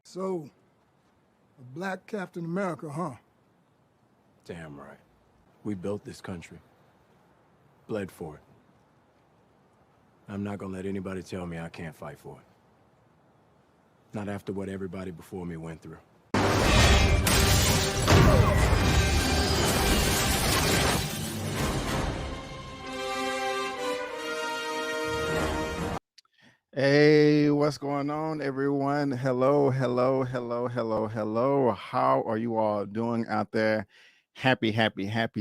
So, a black Captain America, huh? Damn right. We built this country. Bled for it. I'm not gonna let anybody tell me I can't fight for it. Not after what everybody before me went through. Hey, what's going on, everyone? Hello, hello, hello, hello, hello. How are you all doing out there? Happy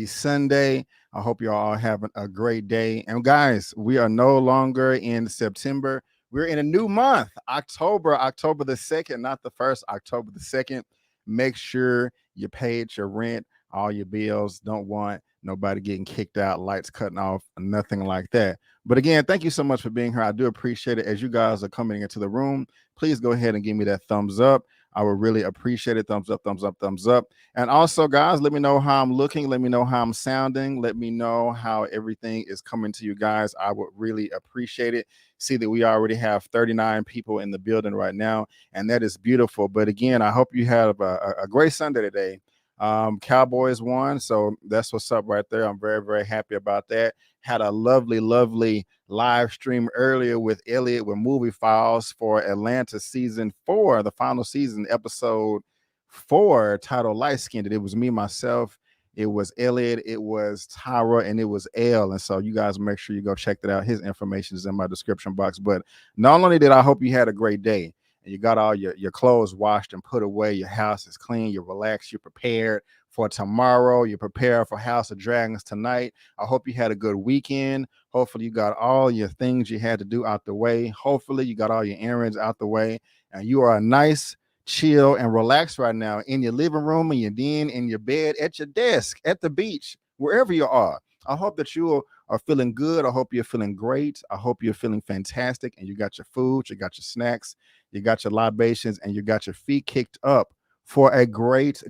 Sunday. I hope you're all having a great day. And guys, we are no longer in September. We're in a new month, October the 2nd, not the 1st, October the 2nd. Make sure you paid your rent, all your bills. Don't want nobody getting kicked out, lights cutting off, nothing like that. But again, thank you so much for being here. I do appreciate it. As you guys are coming into the room, please go ahead and give me that thumbs up. I would really appreciate it. Thumbs up, thumbs up, thumbs up. And also, guys, let me know how I'm looking. Let me know how I'm sounding. Let me know how everything is coming to you guys. I would really appreciate it. See that we already have 39 people in the building right now, and that is beautiful. But again, I hope you have a great Sunday today. Cowboys won, so that's what's up right there. I'm very happy about that. Had a lovely live stream earlier with Elliot with Movie Files for Atlanta season 4, the final season, episode 4, titled Light Skinned. It was me, myself, it was Elliot, it was Tyra, and it was Elle. And so you guys make sure you go check that out. His information is in my description box. But not only did I hope you had a great day, and you got all your clothes washed and put away, your house is clean, you're relaxed, you're prepared for tomorrow, you're prepared for House of Dragons tonight. I hope you had a good weekend. Hopefully you got all your things you had to do out the way. Hopefully you got all your errands out the way, and you are a nice, chill, and relax right now in your living room, in your den, in your bed, at your desk, at the beach, wherever you are. I hope that you are feeling good. I hope you're feeling great. I hope you're feeling fantastic, and you got your food, you got your snacks, you got your libations, and you got your feet kicked up for a great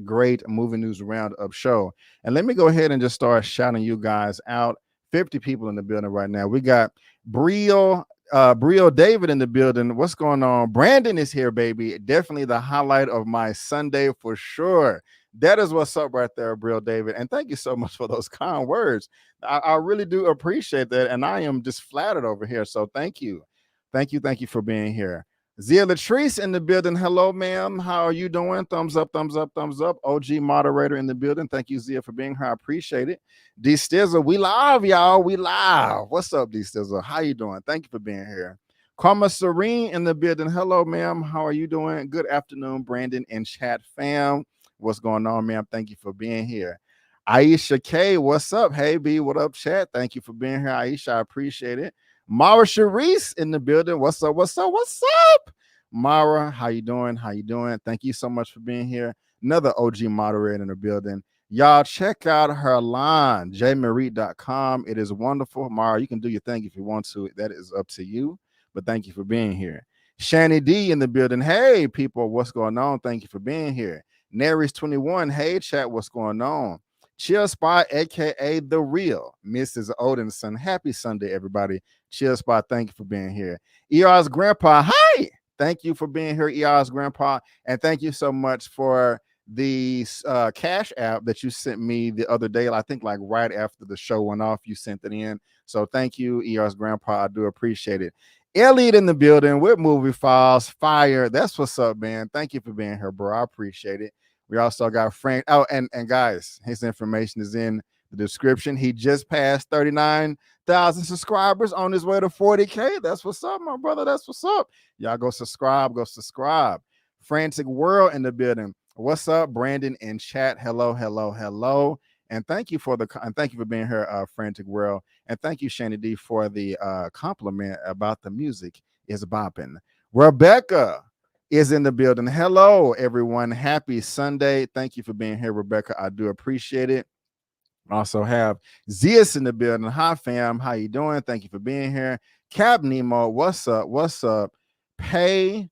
movie news roundup show. And let me go ahead and just start shouting you guys out. 50 people in the building right now. We got Brio David in the building. What's going on? Brandon is here, baby. Definitely the highlight of my Sunday for sure. That is what's up right there, Brio David. And thank you so much for those kind words. I really do appreciate that. And I am just flattered over here. So thank you. Thank you for being here. Zia Latrice in the building. Hello, ma'am. How are you doing? Thumbs up, thumbs up, thumbs up. OG moderator in the building. Thank you, Zia, for being here. I appreciate it. D Stizzle, we live, y'all. We live. What's up, D Stizzle? How you doing? Thank you for being here. Karma Serene in the building. Hello, ma'am. How are you doing? Good afternoon, Brandon and chat fam. What's going on, ma'am? Thank you for being here. Aisha K, what's up? Hey, B, what up, chat? Thank you for being here, Aisha. I appreciate it. Mara Sharice in the building. What's up? What's up? What's up? Mara, how you doing? How you doing? Thank you so much for being here. Another OG moderator in the building. Y'all check out her line, jmarie.com. It is wonderful. Mara, you can do your thing if you want to. That is up to you. But thank you for being here. Shani D in the building. Hey, people, what's going on? Thank you for being here. Nary's21. Hey, chat, what's going on? Chill Spot, aka The Real, Mrs. Odinson. Happy Sunday, everybody. Chill Spot, thank you for being here. ER's grandpa, hi. Thank you for being here, ER's grandpa. And thank you so much for the Cash App that you sent me the other day. I think like right after the show went off, you sent it in. So thank you, ER's grandpa. I do appreciate it. Elliot in the building with Movie Files. Fire. That's what's up, man. Thank you for being here, bro. I appreciate it. We also got Frank. Oh, and guys, his information is in the description. He just passed 39,000 subscribers on his way to 40K. That's what's up, my brother. That's what's up. Y'all go subscribe. Go subscribe. Frantic World in the building. What's up, Brandon in chat? Hello, hello, hello. And thank you for being here, Frantic World. And thank you, Shani D, for the compliment about the music is bopping. Rebecca is in the building. Hello, everyone. Happy Sunday. Thank you for being here, Rebecca. I do appreciate it. Also have Zias in the building. Hi, fam. How you doing? Thank you for being here. Cap Nemo, what's up? What's up? Pay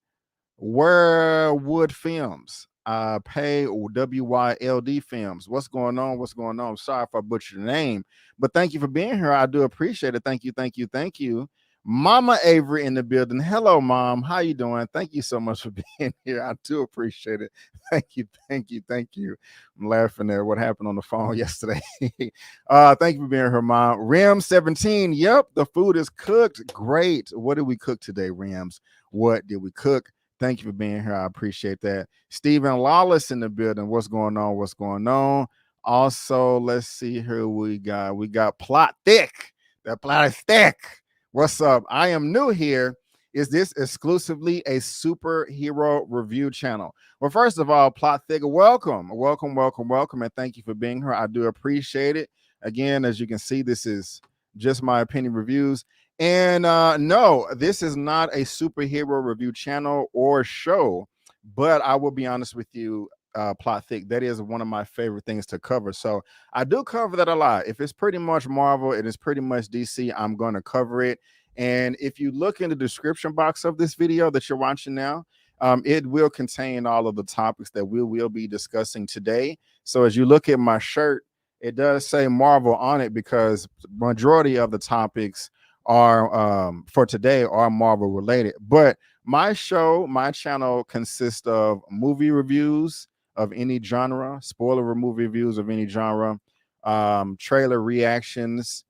Wood Films. Pay WYLD Films. What's going on? What's going on? Sorry if I butchered your name, but thank you for being here. I do appreciate it. Thank you, thank you, thank you. Mama Avery in the building. Hello, Mom. How you doing? Thank you so much for being here. I do appreciate it. Thank you, thank you, thank you. I'm laughing at what happened on the phone yesterday. Thank you for being here, Mom. Ram17. Yep, the food is cooked. Great. What did we cook today, Rams? What did we cook? Thank you for being here. I appreciate that. Stephen Lawless in the building. What's going on? What's going on? Also, let's see who we got. We got Plot Thick. That Plot is thick. What's up? I am new here. Is this exclusively a superhero review channel? Well, first of all, Plot Thick, welcome, and thank you for being here. I do appreciate it. Again, as you can see, this is just my opinion reviews. And no, this is not a superhero review channel or show, but I will be honest with you, Plot Thick, that is one of my favorite things to cover. So I do cover that a lot. If it's pretty much Marvel, it is pretty much DC, I'm going to cover it. And if you look in the description box of this video that you're watching now, it will contain all of the topics that we will be discussing today. So as you look at my shirt, it does say Marvel on it because majority of the topics are for today are Marvel related. But my channel consists of movie reviews of any genre, spoiler movie reviews of any genre, trailer reactions,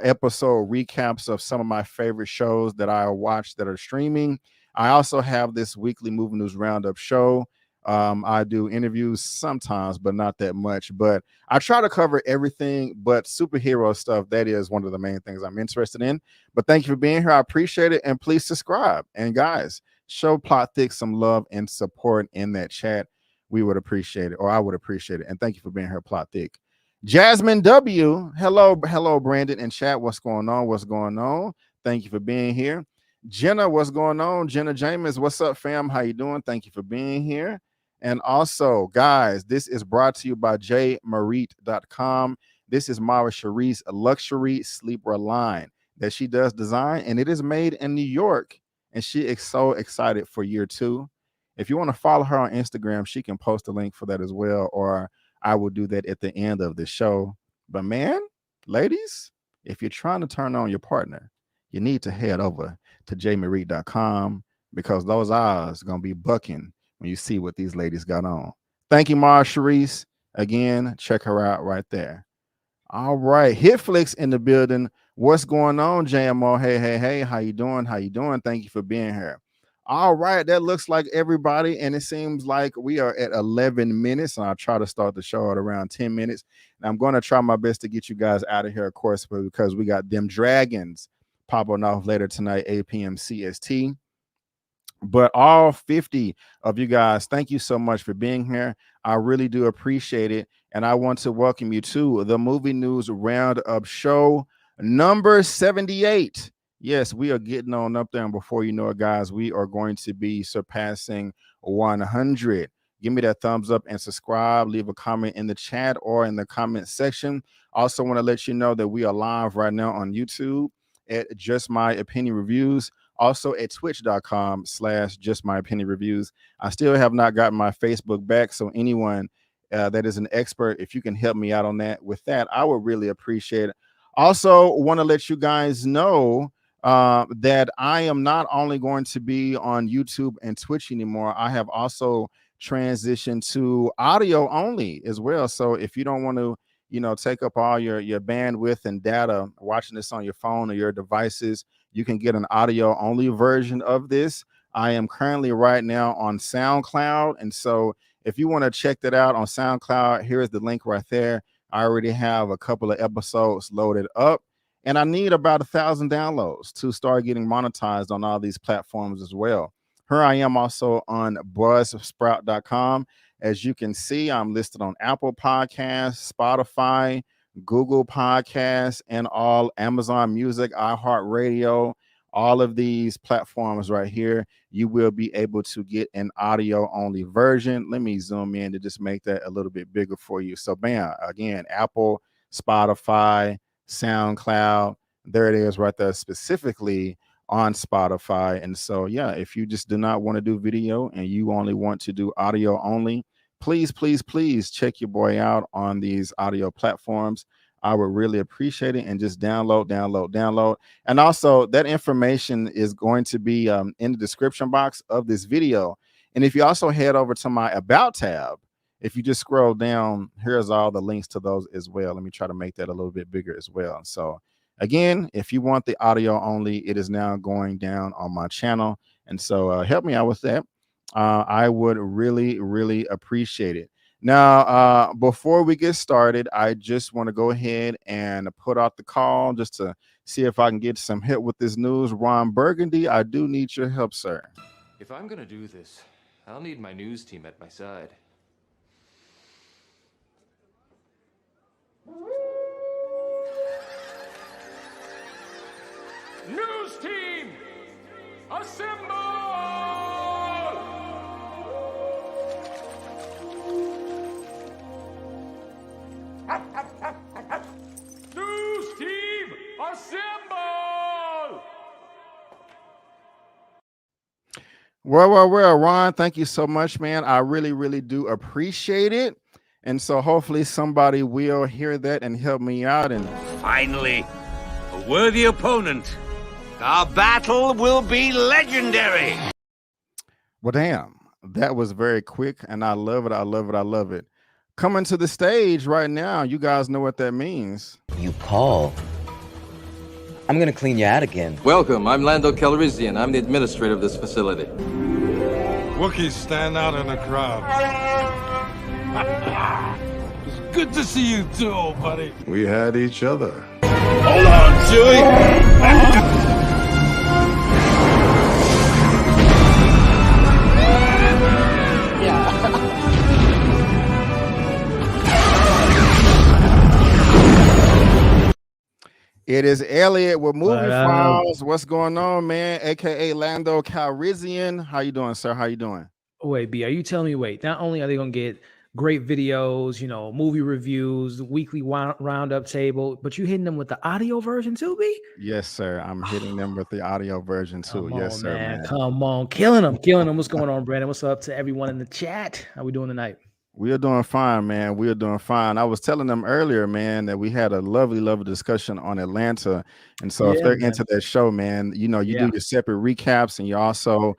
episode recaps of some of my favorite shows that I watch that are streaming. I also have this weekly movie news roundup show. I do interviews sometimes, but not that much. But I try to cover everything but superhero stuff. That is one of the main things I'm interested in. But thank you for being here. I appreciate it. And please subscribe. And guys, show Plot Thick some love and support in that chat. We would appreciate it, or I would appreciate it. And thank you for being here, Plot Thick. Jasmine W. Hello, Brandon and chat. What's going on? What's going on? Thank you for being here. Jenna, what's going on? Jenna James, what's up, fam? How you doing? Thank you for being here. And also, guys, this is brought to you by jmarit.com. This is Mara Sharice's luxury sleepwear line that she does design, and it is made in New York. And she is so excited for year 2. If you want to follow her on Instagram, she can post a link for that as well, or I will do that at the end of the show. But man, ladies, if you're trying to turn on your partner, you need to head over to jmarit.com because those eyes are going to be bucking when you see what these ladies got on. Thank you, Mara Sharice. Again, check her out right there. All right, Hitflix in the building. What's going on, JMO? Hey, how you doing? How you doing? Thank you for being here. All right, that looks like everybody, and it seems like we are at 11 minutes, and I'll try to start the show at around 10 minutes. And I'm going to try my best to get you guys out of here, of course, because we got them dragons popping off later tonight, 8 p.m. CST. But all 50 of you guys, thank you so much for being here. I really do appreciate it. And I want to welcome you to the Movie News Roundup show number 78. Yes, we are getting on up there. And before you know it, guys, we are going to be surpassing 100. Give me that thumbs up and subscribe. Leave a comment in the chat or in the comment section. Also want to let you know that we are live right now on YouTube at Just My Opinion Reviews. Also at twitch.com/Just My Opinion Reviews. I still have not gotten my Facebook back. So anyone that is an expert, if you can help me out on that, with that, I would really appreciate it. Also want to let you guys know that I am not only going to be on YouTube and Twitch anymore, I have also transitioned to audio only as well. So if you don't want to, take up all your bandwidth and data watching this on your phone or your devices, you can get an audio only version of this. I am currently right now on SoundCloud. And so if you want to check that out on SoundCloud, here's the link right there. I already have a couple of episodes loaded up, and I need about 1,000 downloads to start getting monetized on all these platforms as well. Here I am also on buzzsprout.com. As you can see, I'm listed on Apple Podcasts, Spotify, Google Podcasts, and all Amazon Music, iHeartRadio, all of these platforms right here. You will be able to get an audio only version. Let me zoom in to just make that a little bit bigger for you. So bam, again, Apple, Spotify, SoundCloud, there it is right there, specifically on Spotify. And so, yeah, if you just do not want to do video and you only want to do audio only, please check your boy out on these audio platforms. I would really appreciate it. And just download. And also that information is going to be in the description box of this video. And if you also head over to my About tab, if you just scroll down, here's all the links to those as well. Let me try to make that a little bit bigger as well. So again, if you want the audio only, it is now going down on my channel. And so help me out with that. I would really appreciate it. Now, before we get started, I just want to go ahead and put out the call just to see if I can get some help with this news. Ron Burgundy, I do need your help, sir. If I'm going to do this, I'll need my news team at my side. News team, assemble! News team, assemble! Well, Ron, thank you so much, man. I really do appreciate it. And so hopefully somebody will hear that and help me out. And finally, a worthy opponent. Our battle will be legendary. Well, damn, that was very quick, and I love it. Coming to the stage right now, you guys know what that means. You call. I'm gonna clean you out again. Welcome, I'm Lando Calrissian. I'm the administrator of this facility. Wookiees stand out in the crowd. It's good to see you too, old buddy. We had each other. Hold on, Chewie. It is Elliot with Movie What up? Files. What's going on, man? AKA Lando Calrissian. How you doing, sir? How you doing? Wait, B, are you telling me, wait, not only are they going to get great videos, movie reviews, the weekly roundup table, but you hitting them with the audio version too, B? Yes, sir. I'm hitting them with the audio version too. Come Yes, on, sir, man. man. Come on. Killing them. What's going on, Brandon? What's up to everyone in the chat? How we doing tonight? We are doing fine, man. We are doing fine. I was telling them earlier, man, that we had a lovely discussion on Atlanta. And so if they're into that show, man, you do your separate recaps and you also,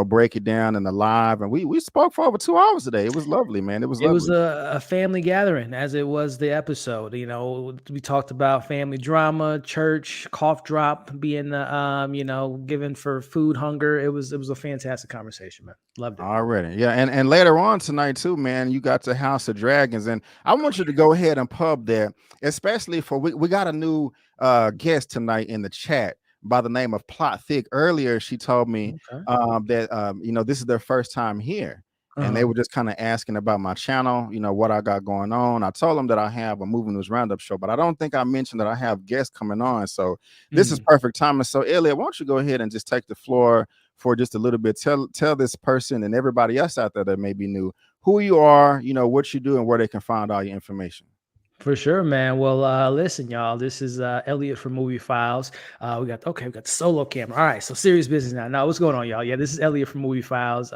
break it down in the live. And we spoke for over 2 hours today. It was lovely, man. It was lovely. It was a family gathering, as it was the episode. We talked about family drama, church, cough drop being the given for food hunger. It was a fantastic conversation, man. Loved it. Already. Yeah. And later on tonight too, man, you got the House of Dragons. And I want you to go ahead and pub that, especially for we got a new guest tonight in the chat by the name of Plot Thick. Earlier, she told me that this is their first time here. And they were just kind of asking about my channel, what I got going on. I told them that I have a Movie News Roundup show, but I don't think I mentioned that I have guests coming on. So this is perfect timing. So Elliot, why don't you go ahead and just take the floor for just a little bit. Tell this person and everybody else out there that may be new who you are, what you do, and where they can find all your information. For sure, man. Well, listen, y'all. This is Elliot from Movie Files. We got the solo camera. All right, so serious business now. Now, what's going on, y'all? Yeah, this is Elliot from Movie Files.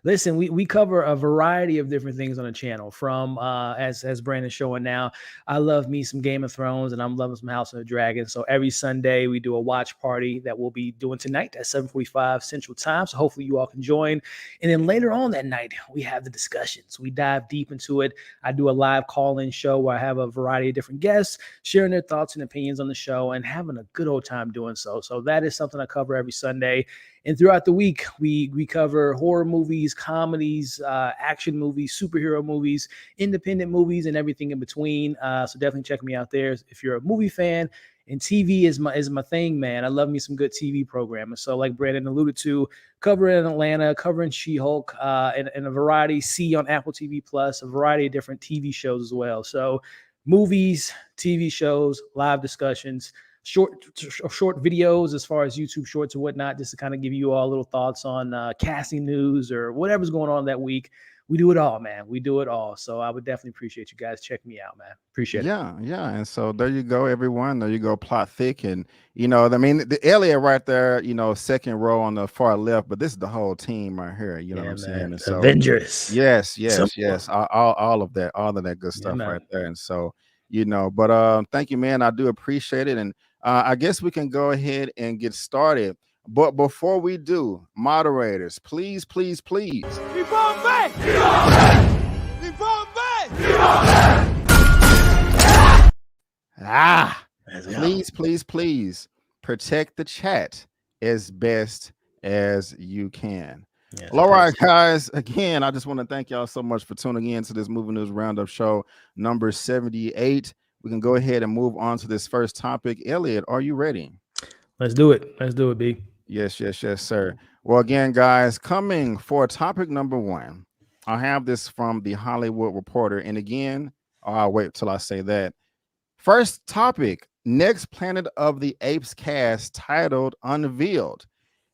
Listen, we cover a variety of different things on the channel. From as Brandon's showing now, I love me some Game of Thrones, and I'm loving some House of the Dragon. So every Sunday we do a watch party that we'll be doing tonight at 7:45 Central Time. So hopefully you all can join. And then later on that night we have the discussions. We dive deep into it. I do a live call-in show where I have a variety of different guests sharing their thoughts and opinions on the show and having a good old time doing so. So that is something I cover every Sunday. And throughout the week, we cover horror movies, comedies, action movies, superhero movies, independent movies, and everything in between. So definitely check me out there if you're a movie fan. And TV is my thing, man. I love me some good TV programming. So like Brandon alluded to, covering Atlanta, covering She-Hulk, and a variety, see on Apple TV Plus, a variety of different TV shows as well. So movies, TV shows, live discussions, short videos as far as YouTube shorts and whatnot, just to kind of give you all little thoughts on casting news or whatever's going on that week. We do it all, man. We do it all. So I would definitely appreciate you guys checking me out, man. Appreciate it. Yeah. And so there you go, everyone. There you go, Plot Thick. And, the Elliot right there, second row on the far left, but this is the whole team right here. You know what I'm saying? And so, Avengers. Yes. All of that good stuff right there. And so, but thank you, man. I do appreciate it. And I guess we can go ahead and get started. But before we do, moderators, please. Please protect the chat as best as you can. Yeah, all right, guys. Again, I just want to thank y'all so much for tuning in to this Movie News Roundup show number 78. We can go ahead and move on to this first topic. Elliot, are you ready? Let's do it, B. Yes, sir. Well, again, guys, coming for topic number 1, I have this from the Hollywood Reporter. And again, I'll wait till I say that. First topic, next Planet of the Apes cast titled Unveiled.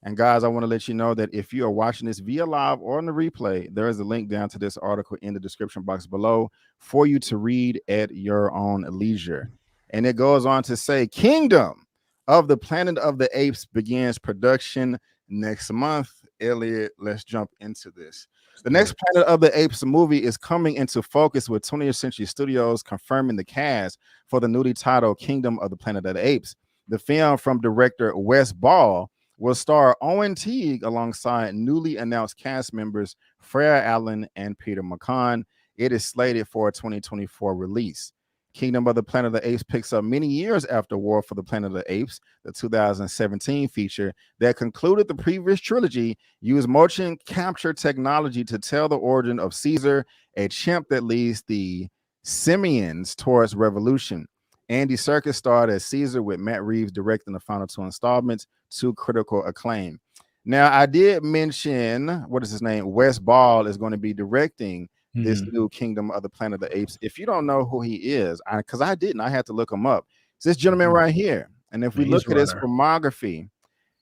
And guys, I want to let you know that if you are watching this via live or on the replay, there is a link down to this article in the description box below for you to read at your own leisure. And it goes on to say, Kingdom of the Planet of the Apes begins production next month. Elliot, let's jump into this. The next Planet of the Apes movie is coming into focus with 20th Century Studios confirming the cast for the newly titled Kingdom of the Planet of the Apes. The film from director Wes Ball will star Owen Teague alongside newly announced cast members Freya Allen and Peter McCann. It is slated for a 2024 release. Kingdom of the Planet of the Apes picks up many years after War for the Planet of the Apes, the 2017 feature that concluded the previous trilogy, used motion capture technology to tell the origin of Caesar, a chimp that leads the Simians towards revolution. Andy Serkis starred as Caesar, with Matt Reeves directing the final 2 installments to critical acclaim. Now, I did mention, Wes Ball is going to be directing this new Kingdom of the Planet of the Apes. If you don't know who he is, because I didn't, I had to look him up. It's this gentleman right here. And if we Maze look at his Runner. filmography,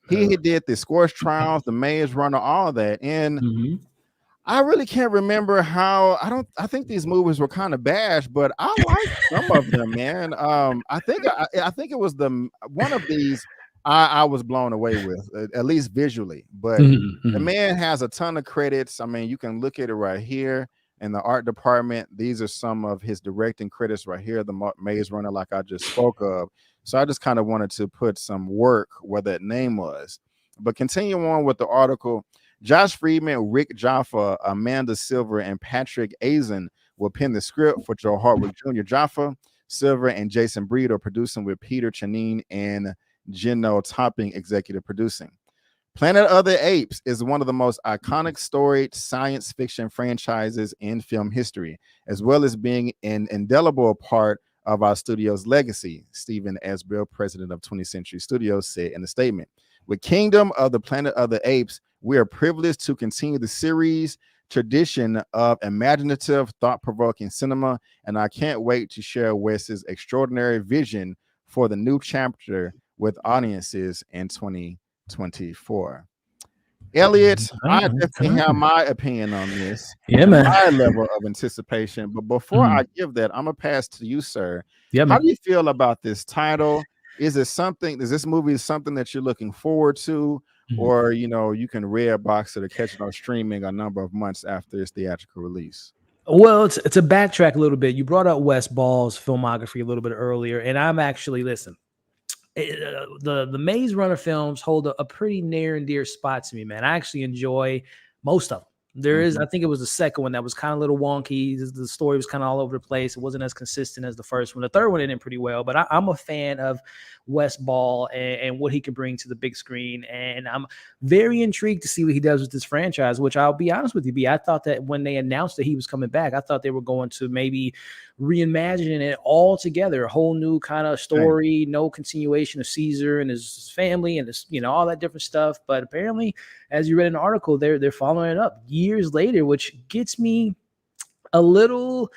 he did the Scorch Trials, the Maze Runner, all that. And I really can't remember how. I think these movies were kind of bashed, but I like some of them, man. I think it was one of these I was blown away with, at least visually. But the man has a ton of credits. I mean, you can look at it right here in the art department. These are some of his directing credits right here. The Maze Runner, like I just spoke of. So I just kind of wanted to put some work where that name was. But continue on with the article. Josh Friedman, Rick Jaffa, Amanda Silver, and Patrick Azen will pen the script for Joe Hardwick Jr. Jaffa, Silver, and Jason Breed are producing with Peter Chanine and Gino Topping executive producing. Planet of the Apes is one of the most iconic storied science fiction franchises in film history, as well as being an indelible part of our studio's legacy, Stephen Asbell, president of 20th Century Studios, said in a statement. With Kingdom of the Planet of the Apes, we are privileged to continue the series tradition of imaginative, thought-provoking cinema, and I can't wait to share Wes's extraordinary vision for the new chapter with audiences in 2024. Elliot, I definitely have my opinion on this. Yeah, man. My level of anticipation. But before I give that, I'm gonna pass to you, sir. Yeah, man. How do you feel about this title? Is this movie something that you're looking forward to? Or, you can red box it or catch it on streaming a number of months after its theatrical release? Well, to backtrack a little bit, you brought up Wes Ball's filmography a little bit earlier, and I'm actually, the Maze Runner films hold a pretty near and dear spot to me, man. I actually enjoy most of them. There is, I think it was the second one that was kind of a little wonky. The story was kind of all over the place. It wasn't as consistent as the first one. The third one ended pretty well, but I'm a fan of Wes Ball and what he can bring to the big screen. And I'm very intrigued to see what he does with this franchise, which I'll be honest with you, B. I thought that when they announced that he was coming back, I thought they were going to maybe reimagine it all together, a whole new kind of story, no continuation of Caesar and his family and his, all that different stuff. But apparently, as you read in the article, they're following it up years later, which gets me a little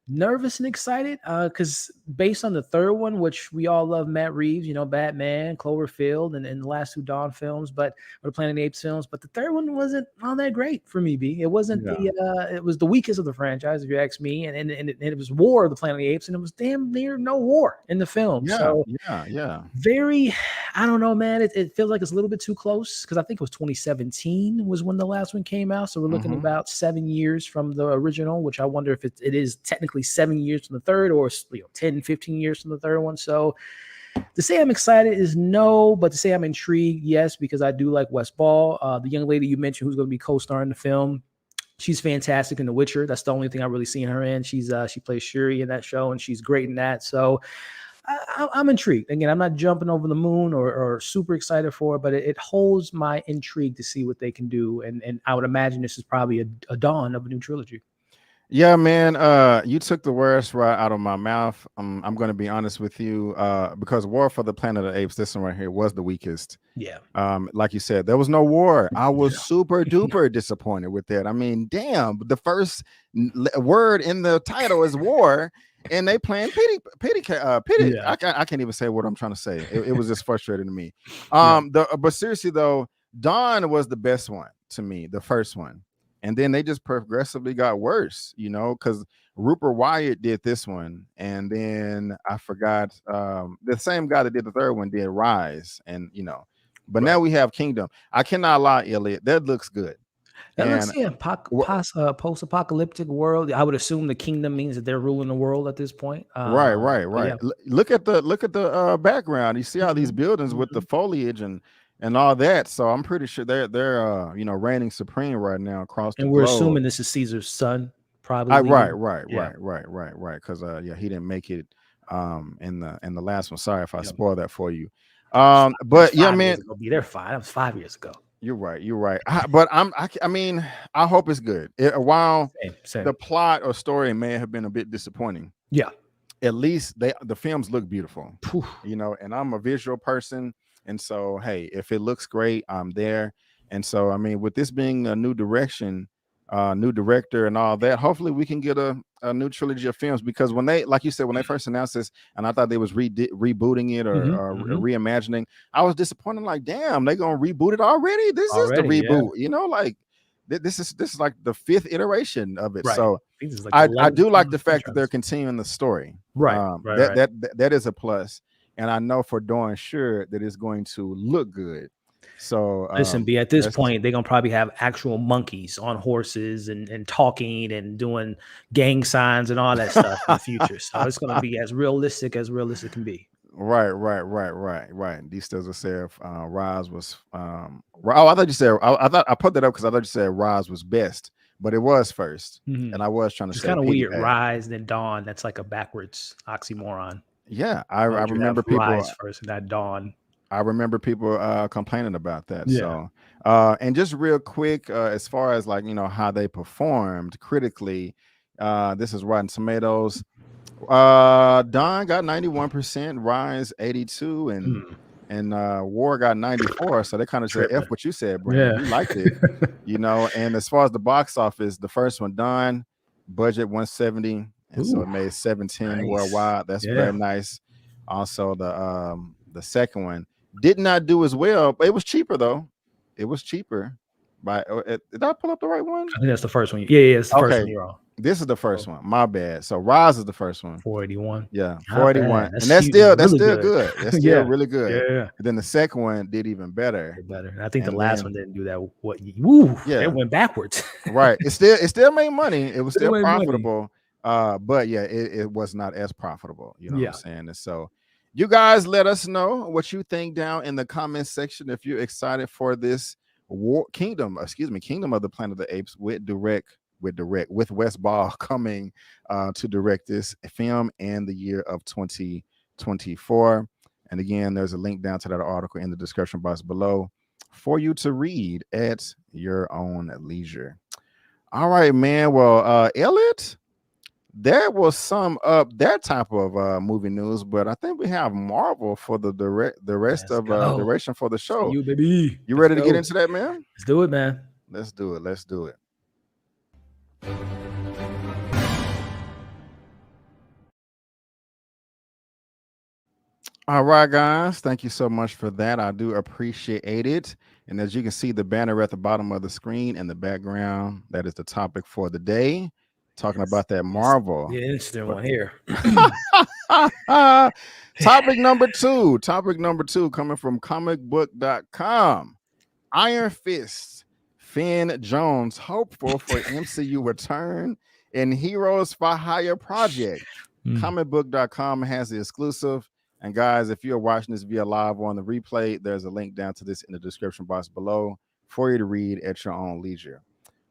nervous and excited because based on the third one, which we all love Matt Reeves, Batman, Cloverfield, and the last two Dawn films, or the Planet of the Apes films, but the third one wasn't all that great for me, B. It wasn't it was the weakest of the franchise, if you ask me, and it was War of the Planet of the Apes, and it was damn near no war in the film. Very, I don't know, man. It feels like it's a little bit too close because I think it was 2017 was when the last one came out, so we're looking about 7 years from the original, which I wonder if it is technically 7 years from the third, or 10, 15 years from the third one. So to say I'm excited is no, but to say I'm intrigued, yes, because I do like Wes Ball. The young lady you mentioned who's going to be co-starring the film, she's fantastic in The Witcher. That's the only thing I've really seen her in. She plays Shuri in that show, and she's great in that. So I'm intrigued. Again, I'm not jumping over the moon or super excited for it, but it holds my intrigue to see what they can do. And I would imagine this is probably a dawn of a new trilogy. Yeah, man. You took the words right out of my mouth. I'm going to be honest with you, because War for the Planet of the Apes, this one right here, was the weakest. Yeah. Like you said, there was no war. I was super duper disappointed with that. I mean, damn, the first word in the title is war, and they playing pity. Yeah. I can't even say what I'm trying to say. It was just frustrating to me. But seriously though, Dawn was the best one to me, the first one. And then they just progressively got worse, because Rupert Wyatt did this one. And then I forgot the same guy that did the third one did Rise. And, but now we have Kingdom. I cannot lie, Elliot. That looks good. That looks post-apocalyptic world. I would assume the kingdom means that they're ruling the world at this point. Right. Yeah. Look at the background. You see how these buildings with the foliage and all that, so I'm pretty sure they're reigning supreme right now across the globe. And we're assuming this is Caesar's son, probably. Right. Because he didn't make it in the last one. Sorry if I spoiled that for you. But yeah, man, they're fine. That was 5 years ago. You're right. I hope it's good. While Same. The plot or story may have been a bit disappointing, at least the films look beautiful. And I'm a visual person. And so, hey, if it looks great, I'm there. And so, with this being a new direction, new director and all that. Hopefully we can get a new trilogy of films, because when they, like you said, when they first announced this, and I thought they was rebooting it or reimagining, I was disappointed. Like, damn, they gonna reboot it already? This is the reboot, you know, like this is like the 5th iteration of it. Right. So I do like the fact that they're continuing the story. That is a plus, and I know for darn sure that it's going to look good. So listen, B, at this point, they're gonna probably have actual monkeys on horses and talking and doing gang signs and all that stuff in the future. So it's gonna be as realistic can be. Right. These still said Roz was I thought you said I put that up because I thought you said Roz was best, but it was first. And I was trying to say it's kind of weird. Rise then dawn. That's like a backwards oxymoron. Yeah, I remember people Rise first and that dawn. I remember people complaining about that. So and just real quick, as far as like, you know, how they performed critically, this is Rotten Tomatoes. Dawn got 91%, Rise 82, and War got 94. So they kind of said F what you said, Brandon. You liked it, you know. And as far as the box office, the first one, Dawn, budget 170, and so it made 710 worldwide. That's very nice. Also the second one did not do as well, but it was cheaper though. It was cheaper. Did I pull up the right one? I think that's the first one. Yeah, it's the first one you're on. This is the first one. My bad. So Rise is the first one. 481. Yeah, 481. And that's still good. That's still really good. Yeah. And then the second one did even better. And I think the last one didn't do that. It went backwards. Right. It still made money. It was still profitable. But yeah, it was not as profitable. You know what I'm saying? And so you guys let us know what you think down in the comment section if you're excited for this Kingdom of the Planet of the Apes with Wes Ball coming to direct this film in the year of 2024. And again, there's a link down to that article in the description box below for you to read at your own leisure. All right, man. Well, Elliot, that will sum up that type of movie news, but I think we have Marvel for the rest of duration for the show. You, baby. You ready to get into that, man? Let's do it, man. Let's do it. All right, guys. Thank you so much for that. I do appreciate it. And as you can see, the banner at the bottom of the screen in the background, that is the topic for the day. Talking about that Marvel. Yeah, interesting one here. Topic number two coming from comicbook.com. Iron Fist, Finn Jones, hopeful for MCU return in Heroes for Hire project. Comicbook.com has the exclusive. And guys, if you're watching this via live or on the replay, there's a link down to this in the description box below for you to read at your own leisure.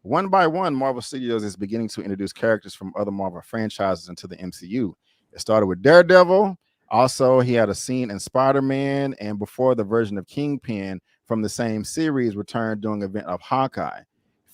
One by one, Marvel Studios is beginning to introduce characters from other Marvel franchises into the MCU. It started with Daredevil. Also, he had a scene in Spider-Man, and before the version of Kingpin from the same series returned during an event of Hawkeye.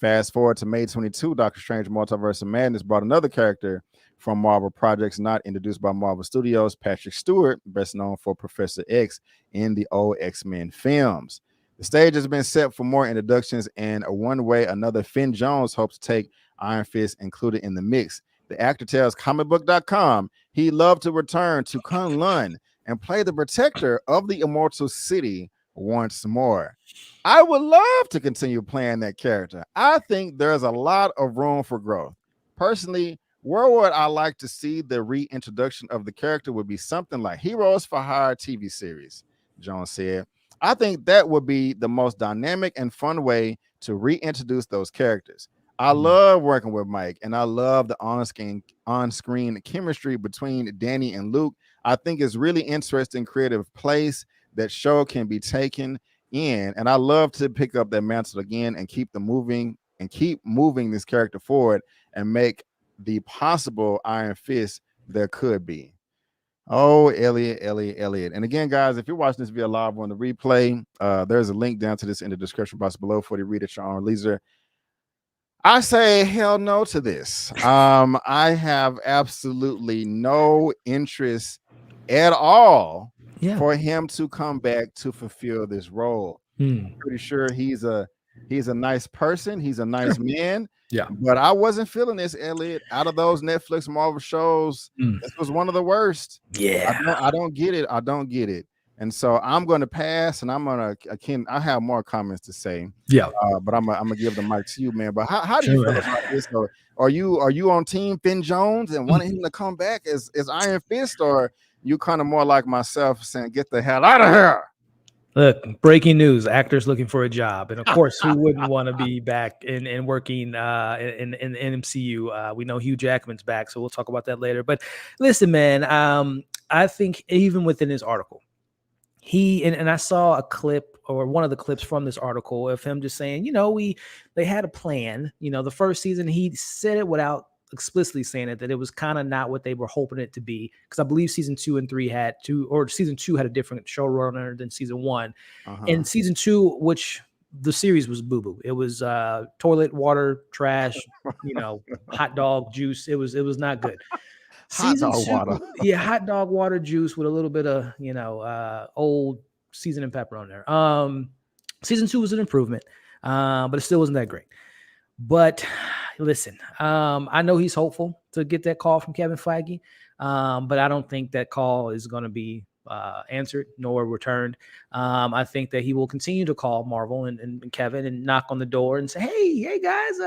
Fast forward to May 22, Doctor Strange Multiverse of Madness brought another character from Marvel projects not introduced by Marvel Studios, Patrick Stewart, best known for Professor X in the old X-Men films. The stage has been set for more introductions, and one way another, Finn Jones hopes to take Iron Fist included in the mix. The actor tells comicbook.com he'd love to return to Kunlun and play the protector of the immortal city once more. I would love to continue playing that character. I think there's a lot of room for growth. Personally, where would I like to see the reintroduction of the character would be something like Heroes for Hire TV series, Jones said. I think that would be the most dynamic and fun way to reintroduce those characters. I love working with Mike, and I love the on-screen chemistry between Danny and Luke. I think it's really interesting, creative place that show can be taken in, and I love to pick up that mantle again and keep moving this character forward and make the possible Iron Fist there could be. Oh, Elliot. And again, guys, if you're watching this via live on the replay, there's a link down to this in the description box below for you to read at your own leisure. I say hell no to this. I have absolutely no interest at all for him to come back to fulfill this role. I'm pretty sure he's a He's a nice person. He's a nice man. Yeah. But I wasn't feeling this, Elliot. Out of those Netflix Marvel shows, this was one of the worst. Yeah. I don't get it. I don't get it. And so I'm going to pass, and I have more comments to say. Yeah. But I'm gonna give the mic to you, man. But how do you feel about this? Or are you on team Finn Jones and wanting him to come back as Iron Fist, or you kind of more like myself saying, get the hell out of here? Look, breaking news, actors looking for a job. And of course, who wouldn't want to be back and working in MCU? We know Hugh Jackman's back, so we'll talk about that later. But listen, man, I think even within his article, and I saw a clip or one of the clips from this article of him just saying, they had a plan. The first season, he said it without explicitly saying it, that it was kind of not what they were hoping it to be, because I believe season 2 and 3 season 2 had a different showrunner than season 1. And season 2, which the series was boo-boo. It was toilet water, trash, hot dog juice. It was not good. Season 2, yeah, hot dog water juice with a little bit of old seasoning pepper on there. Season 2 was an improvement, but it still wasn't that great. But listen, I know he's hopeful to get that call from Kevin Feige, but I don't think that call is going to be answered nor returned. I think that he will continue to call Marvel and Kevin and knock on the door and say, hey guys,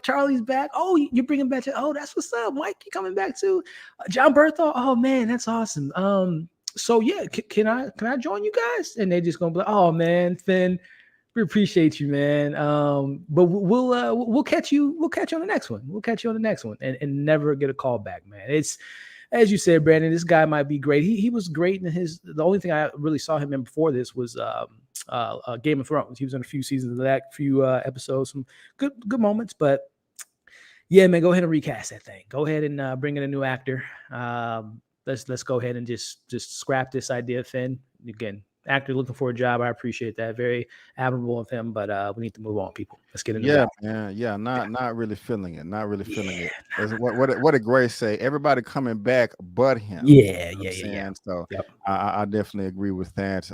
Charlie's back. Oh, you're bringing back oh, that's what's up. Mike, you coming back too? John Berthold. Oh man, that's awesome. So yeah, can I join you guys? And they're just gonna be like, oh man, Finn, we appreciate you, man. But we'll catch you. We'll catch you on the next one. We'll catch you on the next one, and never get a call back, man. It's, as you said, Brandon, this guy might be great. He was great in the only thing I really saw him in before this was Game of Thrones. He was in a few seasons of that, few episodes, some good moments. But yeah, man, go ahead and recast that thing. Go ahead and bring in a new actor. Let's go ahead and just scrap this idea, Finn. Again, actor looking for a job. I appreciate that. Very admirable of him, but we need to move on, people. Let's get into it. Yeah, not really feeling it. Not really feeling it. What did Grace say? Everybody coming back but him. Yeah. So I definitely agree with that.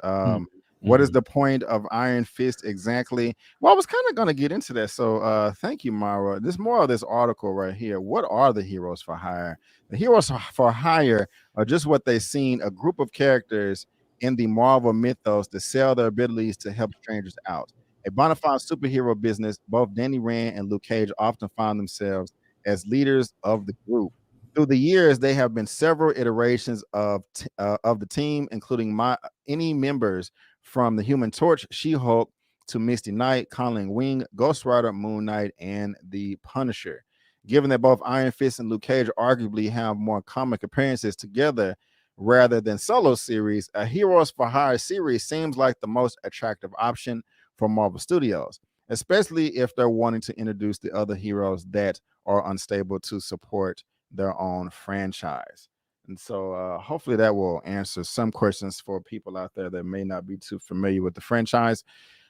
What is the point of Iron Fist exactly? Well, I was kind of going to get into that. So thank you, Mara. This more of this article right here. What are the heroes for hire? The heroes for hire are just what they've seen, a group of characters in the Marvel mythos to sell their abilities to help strangers out. A bona fide superhero business, both Danny Rand and Luke Cage often found themselves as leaders of the group. Through the years, there have been several iterations of the team, including any members from the Human Torch, She-Hulk, to Misty Knight, Colleen Wing, Ghost Rider, Moon Knight, and the Punisher. Given that both Iron Fist and Luke Cage arguably have more comic appearances together rather than solo series, a Heroes for Hire series seems like the most attractive option for Marvel Studios, especially if they're wanting to introduce the other heroes that are unstable to support their own franchise. And so hopefully that will answer some questions for people out there that may not be too familiar with the franchise.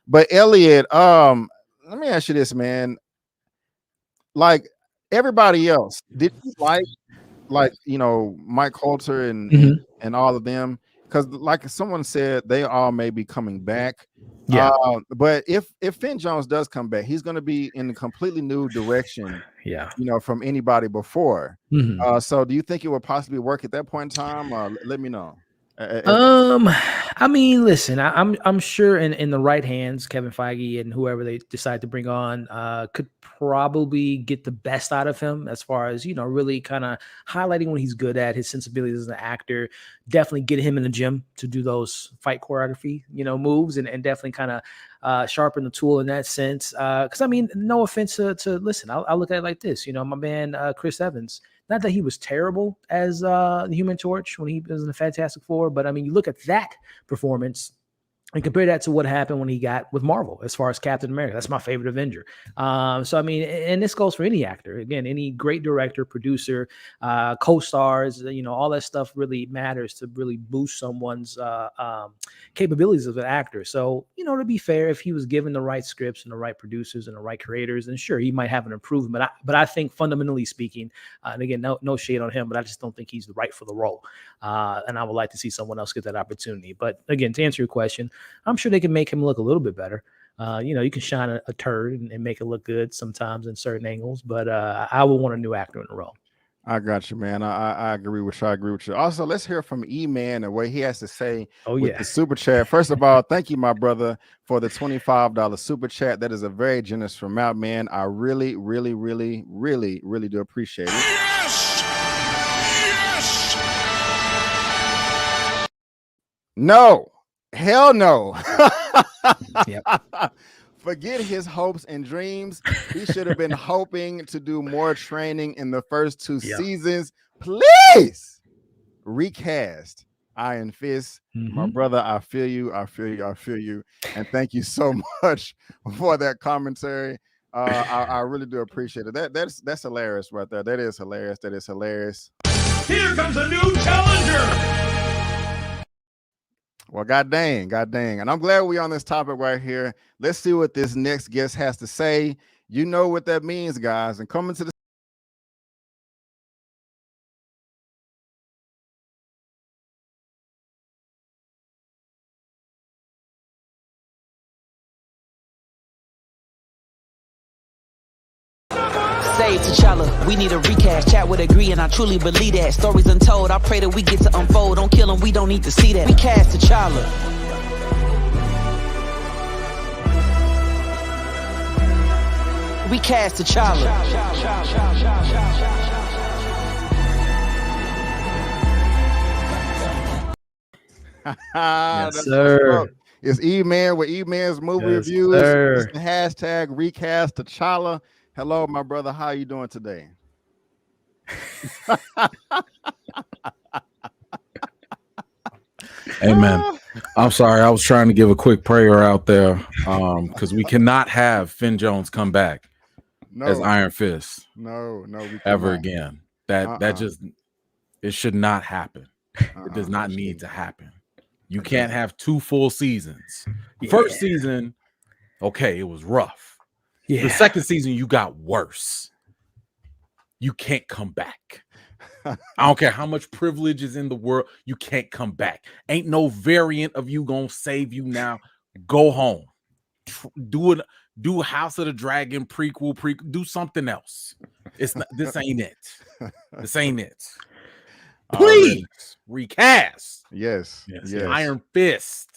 But Elliot, let me ask you this, man. Like everybody else, did you like Mike Coulter and all of them? Because like someone said, they all may be coming back. Yeah. But if Finn Jones does come back, he's going to be in a completely new direction. Yeah. From anybody before. So do you think it would possibly work at that point in time? Let me know. I mean, listen, I'm sure in the right hands, Kevin Feige and whoever they decide to bring on could probably get the best out of him as far as, really kind of highlighting what he's good at, his sensibilities as an actor, definitely get him in the gym to do those fight choreography, moves and definitely kind of sharpen the tool in that sense. Because I mean, no offense to listen, I'll look at it like this, my man, Chris Evans. Not that he was terrible as the Human Torch when he was in the Fantastic Four, but I mean, you look at that performance and compare that to what happened when he got with Marvel as far as Captain America. That's my favorite Avenger. So, I mean, and this goes for any actor. Again, any great director, producer, co-stars, all that stuff really matters to really boost someone's capabilities as an actor. So, to be fair, if he was given the right scripts and the right producers and the right creators, then sure, he might have an improvement. But I think fundamentally speaking, and again, no shade on him, but I just don't think he's right for the role. And I would like to see someone else get that opportunity. But again, to answer your question, I'm sure they can make him look a little bit better. You can shine a turd and make it look good sometimes in certain angles, but I would want a new actor in the role. I got you, man. I agree with you. I agree with you. Also, let's hear from Eman and what he has to say with the super chat. First of all, thank you, my brother, for the $25 super chat. That is a very generous amount, man. I really, really, really, really, really do appreciate it. Yes! Yes! No, hell no. Yep. Forget his hopes and dreams. He should have been hoping to do more training in the first 2 seasons. Please recast Iron Fist. My brother, I feel you. I feel you. I feel you. And thank you so much for that commentary. I really do appreciate it. That's hilarious right there. That is hilarious. That is hilarious. Here comes a new challenger. Well, god dang. And I'm glad we're on this topic right here. Let's see what this next guest has to say. You know what that means, guys. And coming to the Say T'Challa, we need a recast. Chat would agree, and I truly believe that. Stories untold, I pray that we get to unfold. Don't kill him, we don't need to see that. Recast T'Challa. Recast T'Challa. Yes, sir. It's Eman with Eman's movie reviews. It's the hashtag Recast T'Challa. Hello, my brother. How you doing today? Hey, man. I'm sorry. I was trying to give a quick prayer out there because we cannot have Finn Jones come back as Iron Fist. No, ever again. That just, it should not happen. It does not need to happen. You can't have 2 full seasons. First season, okay, it was rough. The second season, you got worse. You can't come back. I don't care how much privilege is in the world. You can't come back. Ain't no variant of you gonna save you now. Go home. Do House of the Dragon prequel. Do something else. It's not. This ain't it. This ain't it. Please recast. Yes. Iron Fist.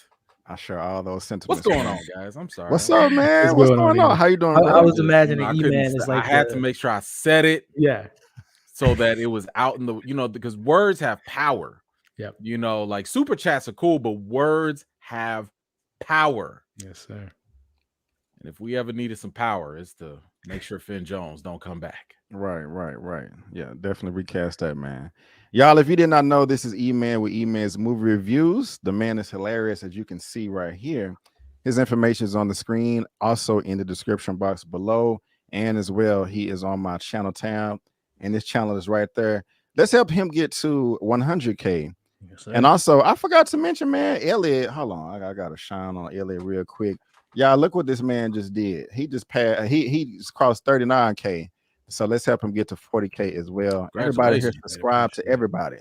I share all those sentiments. What's going on, guys? I'm sorry. What's up, man? What's going on? How you doing? I was imagining Eman is like I had to make sure I said it. Yeah. So that it was out in the, because words have power. Yep. Like super chats are cool, but words have power. Yes, sir. And if we ever needed some power, it's to make sure Finn Jones don't come back. Right. Yeah, definitely recast that, man. Y'all, if you did not know, this is Eman with Eman's movie reviews. The man is hilarious, as you can see right here. His information is on the screen, also in the description box below, and as well, he is on my channel tab, and this channel is right there. Let's help him get to 100K. Yes, and also, I forgot to mention, man, Elliot. Hold on, I got to shine on Elliot real quick. Y'all, look what this man just did. He just passed. He crossed 39K. So let's help him get to 40K as well. Everybody here subscribe to everybody,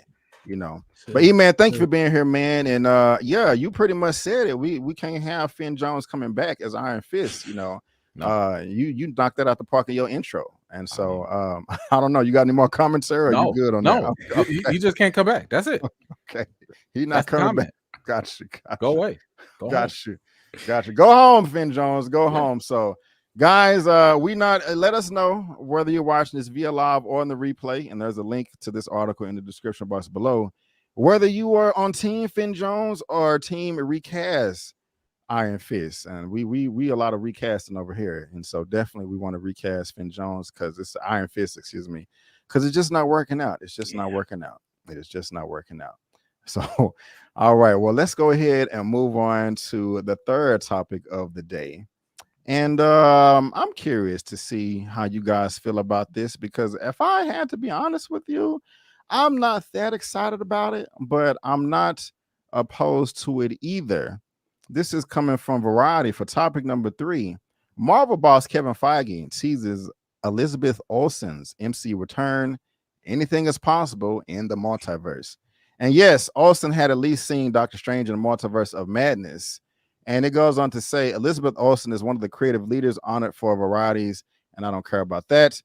But Eman, thank you for being here, man. And yeah, you pretty much said it. We can't have Finn Jones coming back as Iron Fist. No. You knocked that out the park in your intro. And so I don't know. You got any more comments, sir? Or you good on that? Okay. He just can't come back. That's it. Okay. He's not coming back. Got you. Go away. Got you. Go home, Finn Jones. Go home. So guys, let us know whether you're watching this via live or in the replay, and there's a link to this article in the description box below, whether you are on Team Finn Jones or Team Recast Iron Fist. And we a lot of recasting over here, and so definitely we want to recast Finn Jones because it's Iron Fist, because it's just not working out. It's just not working out. It is just not working out. So all right, well, let's go ahead and move on to the third topic of the day. And I'm curious to see how you guys feel about this, because if I had to be honest with you, I'm not that excited about it, but I'm not opposed to it either. This is coming from Variety for topic number 3. Marvel boss Kevin Feige teases Elizabeth Olsen's MC return. Anything is possible in the multiverse. And yes, Olsen had at least seen Doctor Strange in the Multiverse of Madness. And it goes on to say Elizabeth Olsen is one of the creative leaders honored for varieties, and I don't care about that.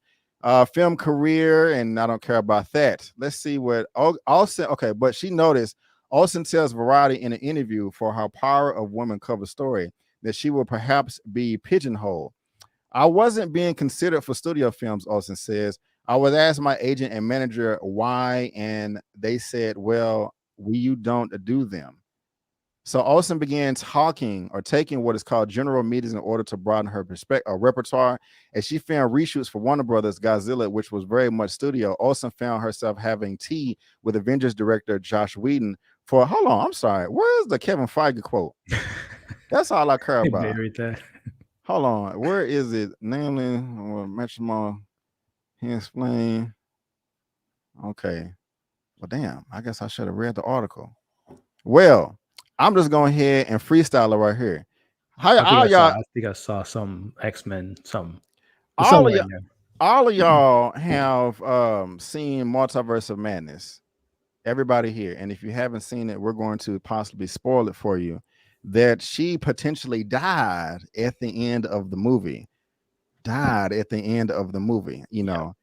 Film career, and I don't care about that. Let's see what Olsen. Okay, but she noticed Olsen tells Variety in an interview for her Power of Women cover story that she will perhaps be pigeonholed. I wasn't being considered for studio films, Olsen says. I was asked my agent and manager why, and they said, well, you don't do them. So Olsen began taking what is called general meetings in order to broaden her repertoire. As she found reshoots for Warner Brothers Godzilla, which was very much studio, Olsen found herself having tea with Avengers director Josh Whedon for, hold on, I'm sorry, where's the Kevin Feige quote? That's all I care about. Hold on, where is it? Namely, Metro, he explained. Okay, well, damn, I guess I should have read the article. Well, I'm just going ahead and freestyle it right here. I think I saw some X-Men, some. All of y'all have seen Multiverse of Madness. Everybody here, and if you haven't seen it, we're going to possibly spoil it for you. That she potentially died at the end of the movie. You know.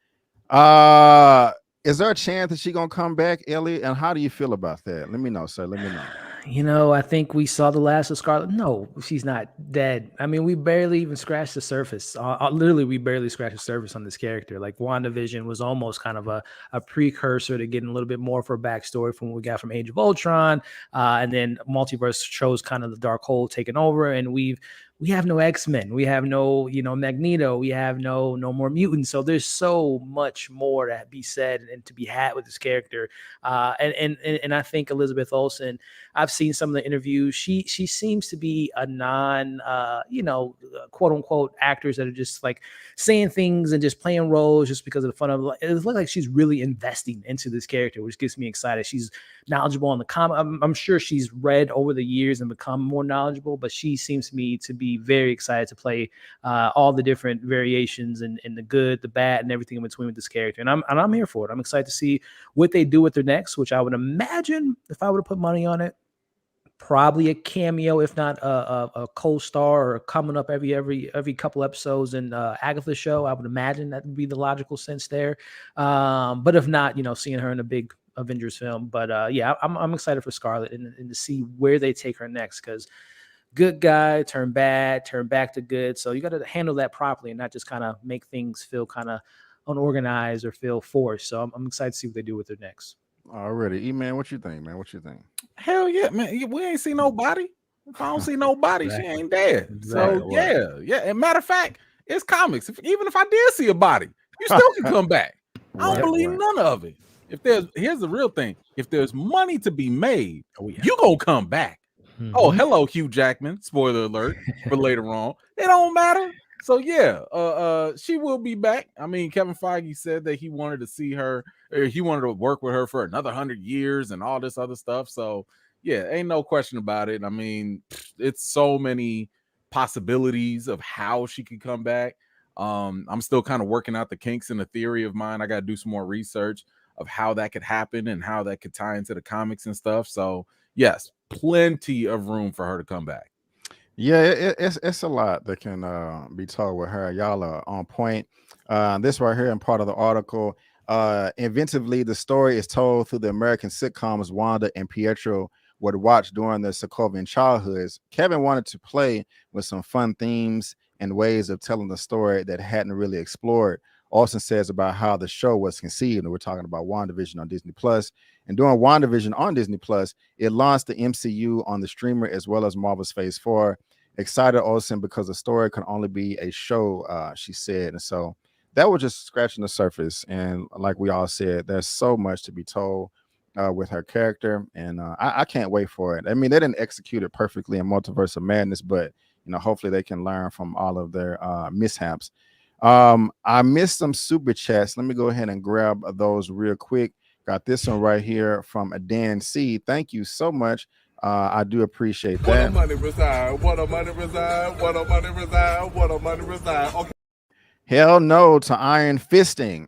Is there a chance that she's gonna come back, Elliot? And how do you feel about that? Let me know, sir. Let me know. You know, I think we saw the last of Scarlet. No, she's not dead. I mean, we barely even scratched the surface. Literally, we barely scratched the surface on this character. Like, WandaVision was almost kind of a precursor to getting a little bit more of her backstory from what we got from Age of Ultron. And then Multiverse shows kind of the dark hole taking over, and we have no X-Men, we have no, Magneto, we have no more mutants. So there's so much more to be said and to be had with this character. And I think Elizabeth Olsen, I've seen some of the interviews. She seems to be a non, quote unquote actors that are just like saying things and just playing roles just because of the fun of it. It looks like she's really investing into this character, which gets me excited. She's knowledgeable on the comic. I'm sure she's read over the years and become more knowledgeable, but she seems to me to be very excited to play all the different variations and the good, the bad, and everything in between with this character. And I'm here for it. I'm excited to see what they do with her next, which I would imagine, if I were to put money on it, probably a cameo, if not a co-star or coming up every couple episodes in Agatha's show. I would imagine that would be the logical sense there. But if not, seeing her in a big Avengers film. But yeah, I'm excited for Scarlet and to see where they take her next, because good guy turn bad, turn back to good. So you got to handle that properly and not just kind of make things feel kind of unorganized or feel forced. So I'm excited to see what they do with her next. Already, Eman, what you think, man? What you think? Hell yeah, man. We ain't see nobody. If I don't see nobody, exactly. She ain't dead. Exactly. So yeah. And matter of fact, it's comics. Even if I did see a body, you still can come back. I don't believe none of it. Here's the real thing. If there's money to be made, you gonna come back. Mm-hmm. Oh, hello, Hugh Jackman. Spoiler alert for later on. It don't matter. So yeah, she will be back. I mean, Kevin Feige said that he wanted to see her, or he wanted to work with her for another 100 years and all this other stuff. So yeah, ain't no question about it. I mean, it's so many possibilities of how she could come back. I'm still kind of working out the kinks in the theory of mine. I got to do some more research of how that could happen and how that could tie into the comics and stuff. So yes, plenty of room for her to come back. Yeah, it's a lot that can be told with her. Y'all are on point. This right here in part of the article. Inventively, the story is told through the American sitcoms Wanda and Pietro would watch during their Sokovian childhoods. Kevin wanted to play with some fun themes and ways of telling the story that hadn't really explored. Olsen says about how the show was conceived, and we're talking about WandaVision on Disney Plus. And during WandaVision on Disney Plus, it launched the MCU on the streamer as well as Marvel's Phase 4. Excited Olsen because the story can only be a show, she said. And so that was just scratching the surface. And like we all said, there's so much to be told with her character, and I can't wait for it. I mean, they didn't execute it perfectly in Multiverse of Madness, but hopefully they can learn from all of their mishaps. I missed some super chats. Let me go ahead and grab those real quick. Got this one right here from Dan C. Thank you so much. I do appreciate that. What a money reside, what a money reside, what a money reside, what a money reside. Okay. Hell no to iron fisting.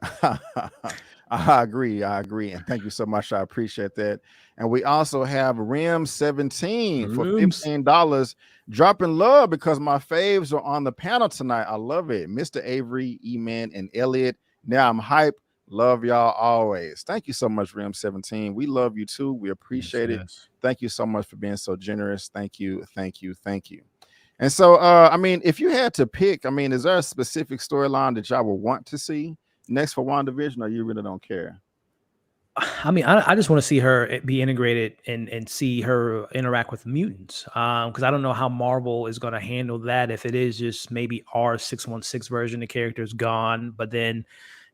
I agree. And thank you so much. I appreciate that. And we also have Rim17 for $15. Dropping love because my faves are on the panel tonight. I love it. Mr. Avery, Eman, and Elliot. Now I'm hype. Love y'all always. Thank you so much, Rim17. We love you too. We appreciate it. Thank you so much for being so generous. Thank you. And so, I mean, if you had to pick, I mean, is there a specific storyline that y'all would want to see next for WandaVision, or you really don't care? I mean, I just want to see her be integrated and see her interact with mutants. Because I don't know how Marvel is going to handle that. If it is just maybe R616 version, the character is gone, but then,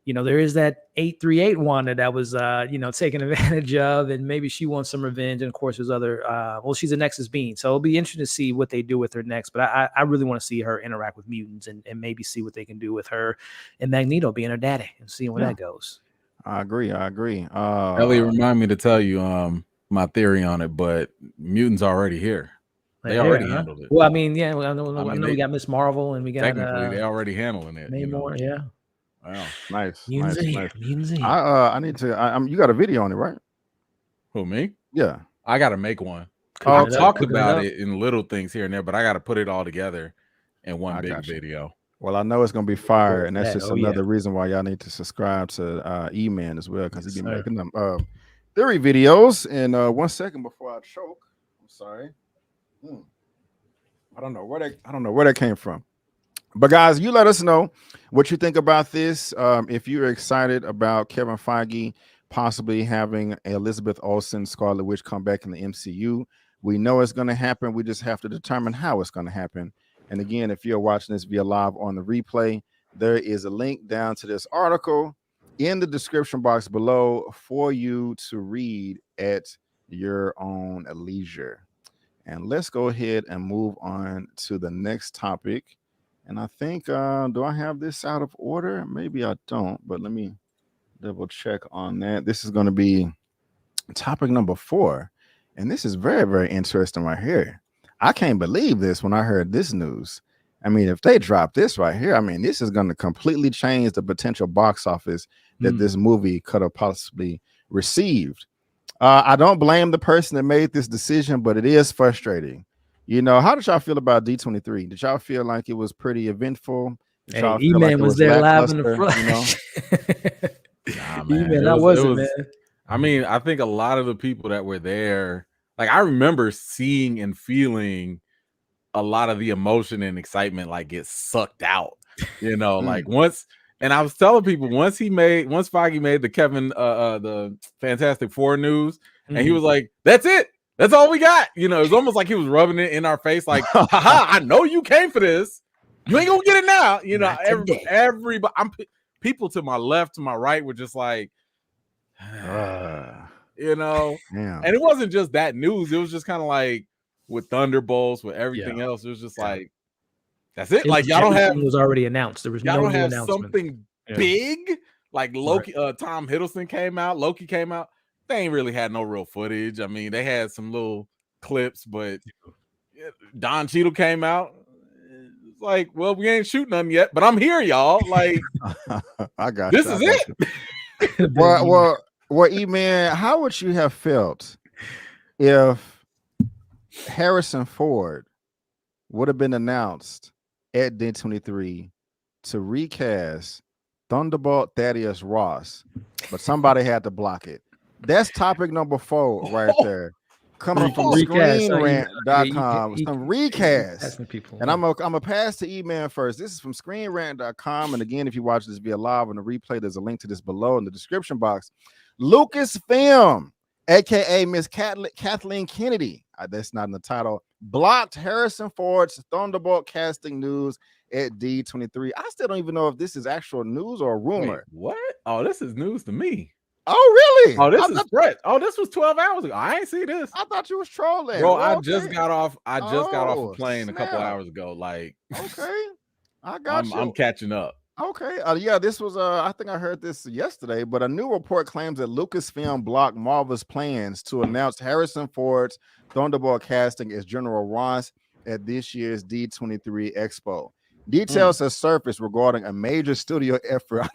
you know, there is that 838 Wanda that was, you know, taken advantage of, and maybe she wants some revenge. And of course, there's other, well, she's a Nexus being, so it'll be interesting to see what they do with her next. But I really want to see her interact with mutants and maybe see what they can do with her and Magneto being her daddy and seeing where that goes. I agree. Elliot, remind me to tell you my theory on it, but mutants already here. They already handled it. Well, I mean, yeah, I know we got Miss Marvel and we got technically they already handling it. Namor, yeah. Wow, nice. Nice. I need to. You got a video on it, right? Who, me? Yeah, I got to make one. I'll talk about it in little things here and there, but I got to put it all together in one big video. Well, I know it's gonna be fire, and that's just another reason why y'all need to subscribe to Eman as well, because he be making them theory videos. And 1 second before I choke, I'm sorry. I don't know where that came from. But guys, you let us know what you think about this. If you're excited about Kevin Feige possibly having Elizabeth Olsen, Scarlet Witch come back in the MCU, we know it's going to happen. We just have to determine how it's going to happen. And again, if you're watching this via live on the replay, there is a link down to this article in the description box below for you to read at your own leisure. And let's go ahead and move on to the next topic. And I think, do I have this out of order? Maybe I don't, but let me double check on that. This is going to be topic number 4. And this is very, very interesting right here. I can't believe this when I heard this news. I mean, if they drop this right here, I mean, this is going to completely change the potential box office that this movie could have possibly received. I don't blame the person that made this decision, but it is frustrating. You know, how did y'all feel about D23? Did y'all feel like it was pretty eventful? Did y'all feel like it was there live in the front. You know? Nah, man. I wasn't, man. I mean, I think a lot of the people that were there, like I remember seeing and feeling a lot of the emotion and excitement like get sucked out, you know, like once. And I was telling people once Feige made the Kevin the Fantastic Four news, and he was like, "That's it, that's all we got." You know, it was almost like he was rubbing it in our face, like, "Haha, I know you came for this. You ain't gonna get it now." You know, everybody, people to my left, to my right were just like, you know, and it wasn't just that news. It was just kind of like with Thunderbolts, with everything else. It was just like, that's it. Like y'all don't have. It was already announced. There was no new announcement. Something big like Loki. Tom Hiddleston came out. Loki came out. They ain't really had no real footage. I mean, they had some little clips, but Don Cheadle came out. It's like, well, we ain't shooting nothing yet, but I'm here, y'all. Like, I got this is it. Well, Eman, how would you have felt if Harrison Ford would have been announced at D23 to recast Thunderbolt Thaddeus Ross, but somebody had to block it? That's topic number 4 right there. Coming from ScreenRant.com. Some recast. And I'm gonna pass to Eman first. This is from ScreenRant.com. And again, if you watch this via live on the replay, there's a link to this below in the description box. Lucasfilm, aka Miss Kathleen Kennedy, that's not in the title, blocked Harrison Ford's Thunderbolt casting news at D23. I still don't even know if this is actual news or a rumor. Wait, what? Oh, this is news to me. Oh, really? Oh, this is fresh. Oh, this was 12 hours ago. I ain't see this. I thought you was trolling. Bro, I just got off a plane a couple hours ago. Like, okay. I got you. I'm catching up. Okay. Yeah, this was I think I heard this yesterday, but a new report claims that Lucasfilm blocked Marvel's plans to announce Harrison Ford's Thunderbolt casting as General Ross at this year's D23 Expo. Details have surfaced regarding a major studio effort.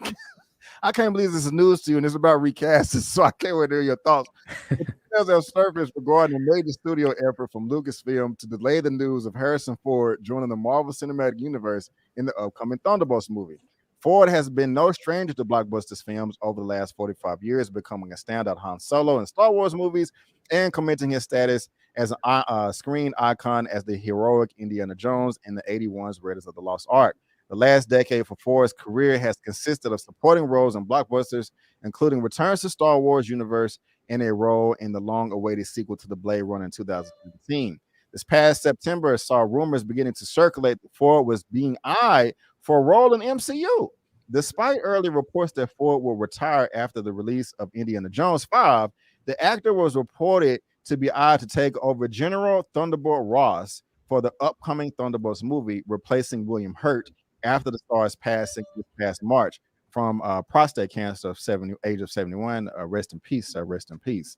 I can't believe this is news to you, and it's about recasting, so I can't wait to hear your thoughts. Details have surfaced regarding a major studio effort from Lucasfilm to delay the news of Harrison Ford joining the Marvel Cinematic Universe in the upcoming Thunderbolts movie. Ford has been no stranger to blockbusters films over the last 45 years, becoming a standout Han Solo in Star Wars movies and cementing his status as a screen icon as the heroic Indiana Jones in the 81's Raiders of the Lost Ark. The last decade for Ford's career has consisted of supporting roles in blockbusters, including returns to Star Wars universe and a role in the long-awaited sequel to the Blade Runner in 2017. This past September saw rumors beginning to circulate that Ford was being eyed for a role in MCU. Despite early reports that Ford will retire after the release of Indiana Jones 5, the actor was reported to be eyed to take over General Thunderbolt Ross for the upcoming Thunderbolts movie, replacing William Hurt after the star's passing this past March from prostate cancer of age of 71. Rest in peace, sir. Rest in peace.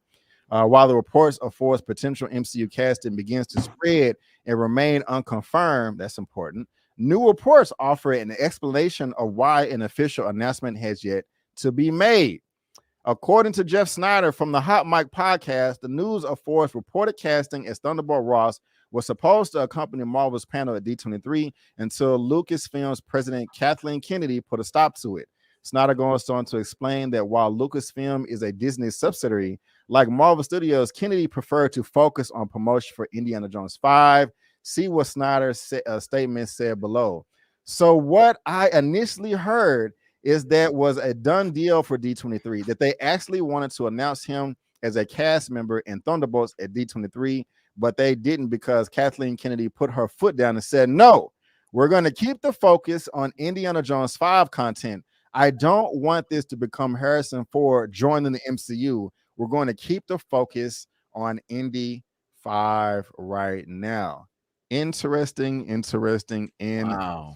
While the reports of Ford's potential MCU casting begins to spread and remain unconfirmed, that's important, new reports offer an explanation of why an official announcement has yet to be made. According to Jeff Snyder from the Hot Mic podcast, the news of Ford's reported casting as Thunderbolt Ross was supposed to accompany Marvel's panel at D23 until Lucasfilm's president Kathleen Kennedy put a stop to it. Snyder goes on to explain that while Lucasfilm is a Disney subsidiary, like Marvel Studios, Kennedy preferred to focus on promotion for Indiana Jones 5. See what Snyder's statement said below. So what I initially heard is that was a done deal for D23, that they actually wanted to announce him as a cast member in Thunderbolts at D23, but they didn't because Kathleen Kennedy put her foot down and said, no, we're going to keep the focus on Indiana Jones 5 content. I don't want this to become Harrison Ford joining the MCU. We're going to keep the focus on Indy 5 right now. Interesting. Wow.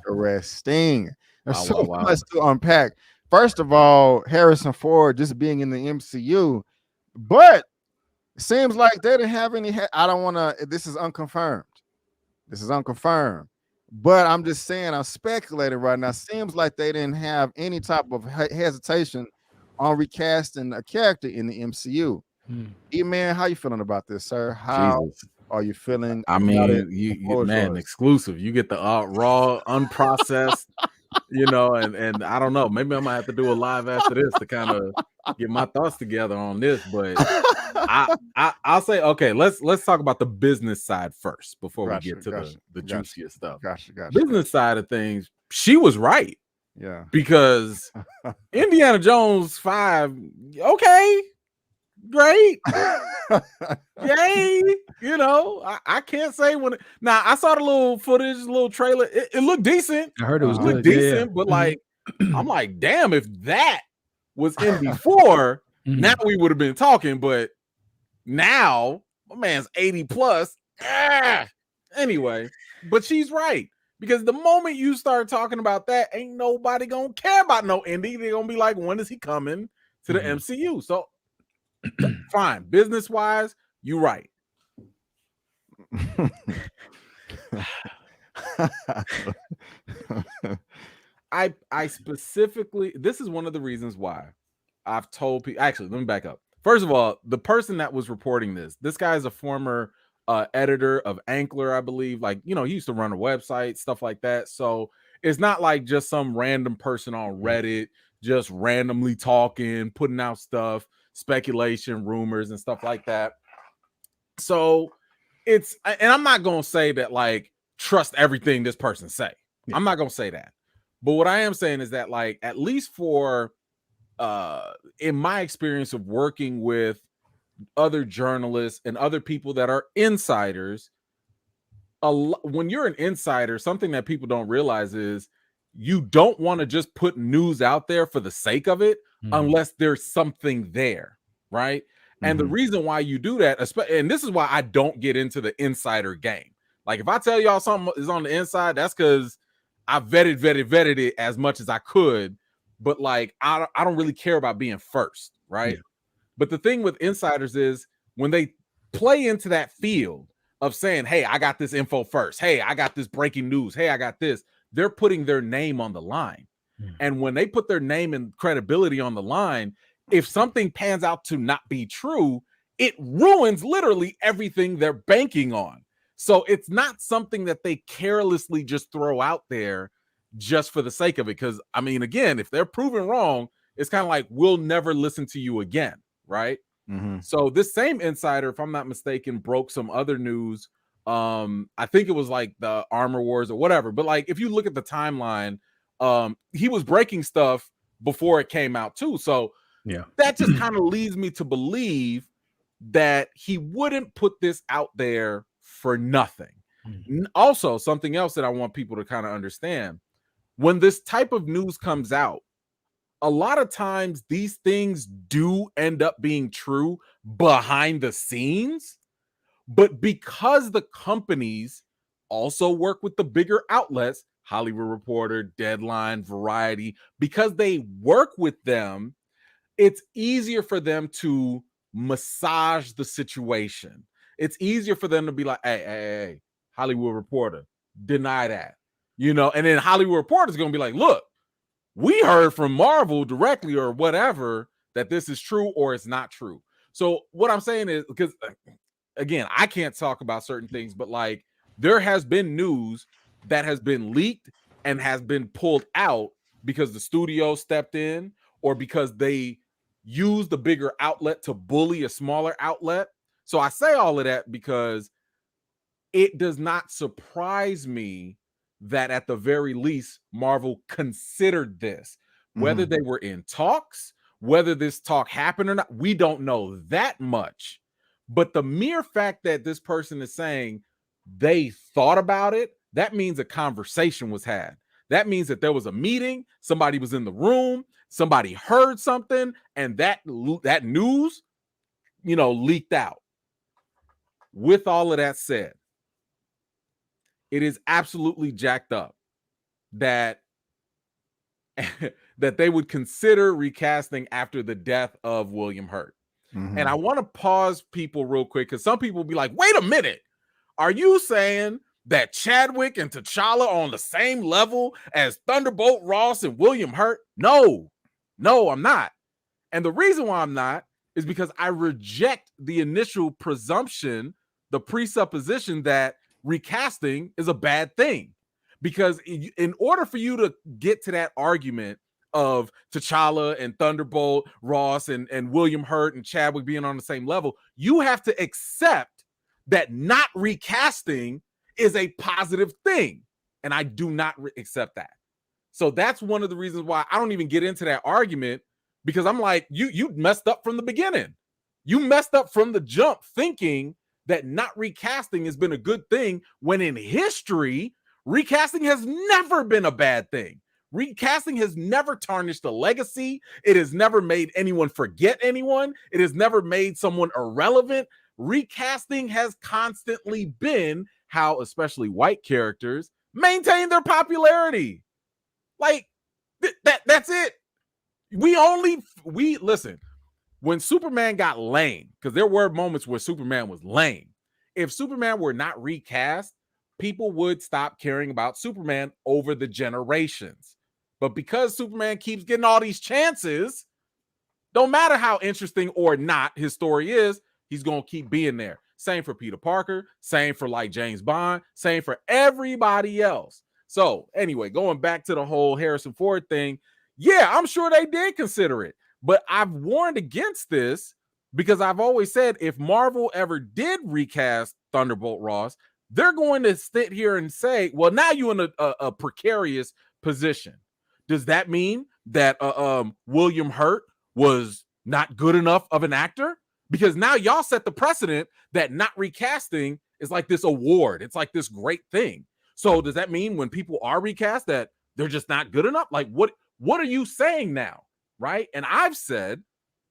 There's so much to unpack. First of all, Harrison Ford just being in the MCU, but it seems like they didn't have any. I don't want to. This is unconfirmed. But I'm just saying, I'm speculating right now. Seems like they didn't have any type of hesitation on recasting a character in the MCU. Eman, how you feeling about this, sir? How are you feeling? I mean, you man, exclusive. You get the raw, unprocessed, and I don't know. Maybe I might have to do a live after this to kind of get my thoughts together on this. But I'll say, okay, let's talk about the business side first before we get to the juicier stuff. Business side of things, she was right. Yeah, because Indiana Jones 5, okay, great, yay. I can't say when. Now I saw the little footage, little trailer. It looked decent. I heard it was good. Decent, but like, I'm like, damn, if that was in before, now we would have been talking. But now my man's 80 plus. Anyway, but she's right. Because the moment you start talking about that, ain't nobody gonna care about no Indy. They're gonna be like, when is he coming to the MCU? So fine, business wise, you right. I specifically, this is one of the reasons why I've told people. Actually, let me back up. First of all, the person that was reporting this guy is a former editor of Ankler, I believe. Like, he used to run a website, stuff like that. So it's not like just some random person on Reddit just randomly talking, putting out stuff, speculation, rumors, and stuff like that. So and I'm not gonna say that like trust everything this person say. I'm not gonna say that. But what I am saying is that, like, at least for in my experience of working with other journalists and other people that are insiders, when you're an insider, something that people don't realize is you don't want to just put news out there for the sake of it unless there's something there, right? And the reason why you do that, and this is why I don't get into the insider game. Like, if I tell y'all something is on the inside, that's because I vetted it as much as I could. But like, I don't really care about being first, right? Yeah. But the thing with insiders is when they play into that field of saying, hey, I got this info first. Hey, I got this breaking news. Hey, I got this. They're putting their name on the line. And when they put their name and credibility on the line, if something pans out to not be true, it ruins literally everything they're banking on. So it's not something that they carelessly just throw out there just for the sake of it. Because, I mean, again, if they're proven wrong, it's kind of like, we'll never listen to you again, right? So this same insider, if I'm not mistaken, broke some other news. I think it was like the Armor Wars or whatever. But like, if you look at the timeline, he was breaking stuff before it came out too. So yeah, that just kind of leads me to believe that he wouldn't put this out there for nothing. Also, something else that I want people to kind of understand, when this type of news comes out, a lot of times these things do end up being true behind the scenes, but because the companies also work with the bigger outlets, Hollywood Reporter, Deadline, Variety, because they work with them, it's easier for them to massage the situation. It's easier for them to be like, hey, Hollywood Reporter, deny that, you know, and then Hollywood Reporter is going to be like, look, we heard from Marvel directly or whatever that this is true or it's not true. So what I'm saying is, because again, I can't talk about certain things, but like there has been news that has been leaked and has been pulled out because the studio stepped in or because they used the bigger outlet to bully a smaller outlet. So I say all of that because it does not surprise me that at the very least Marvel considered this. Whether they were in talks, whether this talk happened or not, we don't know that much. But the mere fact that this person is saying they thought about it, that means a conversation was had. That means that there was a meeting, somebody was in the room, somebody heard something, and that news, you know, leaked out. With all of that said, it is absolutely jacked up that that they would consider recasting after the death of William Hurt. And I want to pause people real quick because some people will be like, wait a minute, are you saying that Chadwick and T'Challa are on the same level as Thunderbolt Ross and William Hurt? No, I'm not. And the reason why I'm not is because I reject the initial presumption, the presupposition that recasting is a bad thing. Because in order for you to get to that argument of T'Challa and Thunderbolt Ross and William Hurt and Chadwick being on the same level, you have to accept that not recasting is a positive thing. And I do not accept that. So that's one of the reasons why I don't even get into that argument, because I'm like, you messed up from the beginning. You messed up from the jump thinking that not recasting has been a good thing, when in history, recasting has never been a bad thing. Recasting has never tarnished a legacy. It has never made anyone forget anyone. It has never made someone irrelevant. Recasting has constantly been how especially white characters maintain their popularity. Like that's it. We listen, when Superman got lame, because there were moments where Superman was lame. If Superman were not recast, people would stop caring about Superman over the generations. But because Superman keeps getting all these chances, don't matter how interesting or not his story is, he's going to keep being there. Same for Peter Parker, same for like James Bond, same for everybody else. So anyway, going back to the whole Harrison Ford thing, yeah, I'm sure they did consider it. But I've warned against this because I've always said if Marvel ever did recast Thunderbolt Ross, they're going to sit here and say, well, now you're in a precarious position. Does that mean that William Hurt was not good enough of an actor? Because now y'all set the precedent that not recasting is like this award. It's like this great thing. So does that mean when people are recast that they're just not good enough? Like what are you saying now? Right? And I've said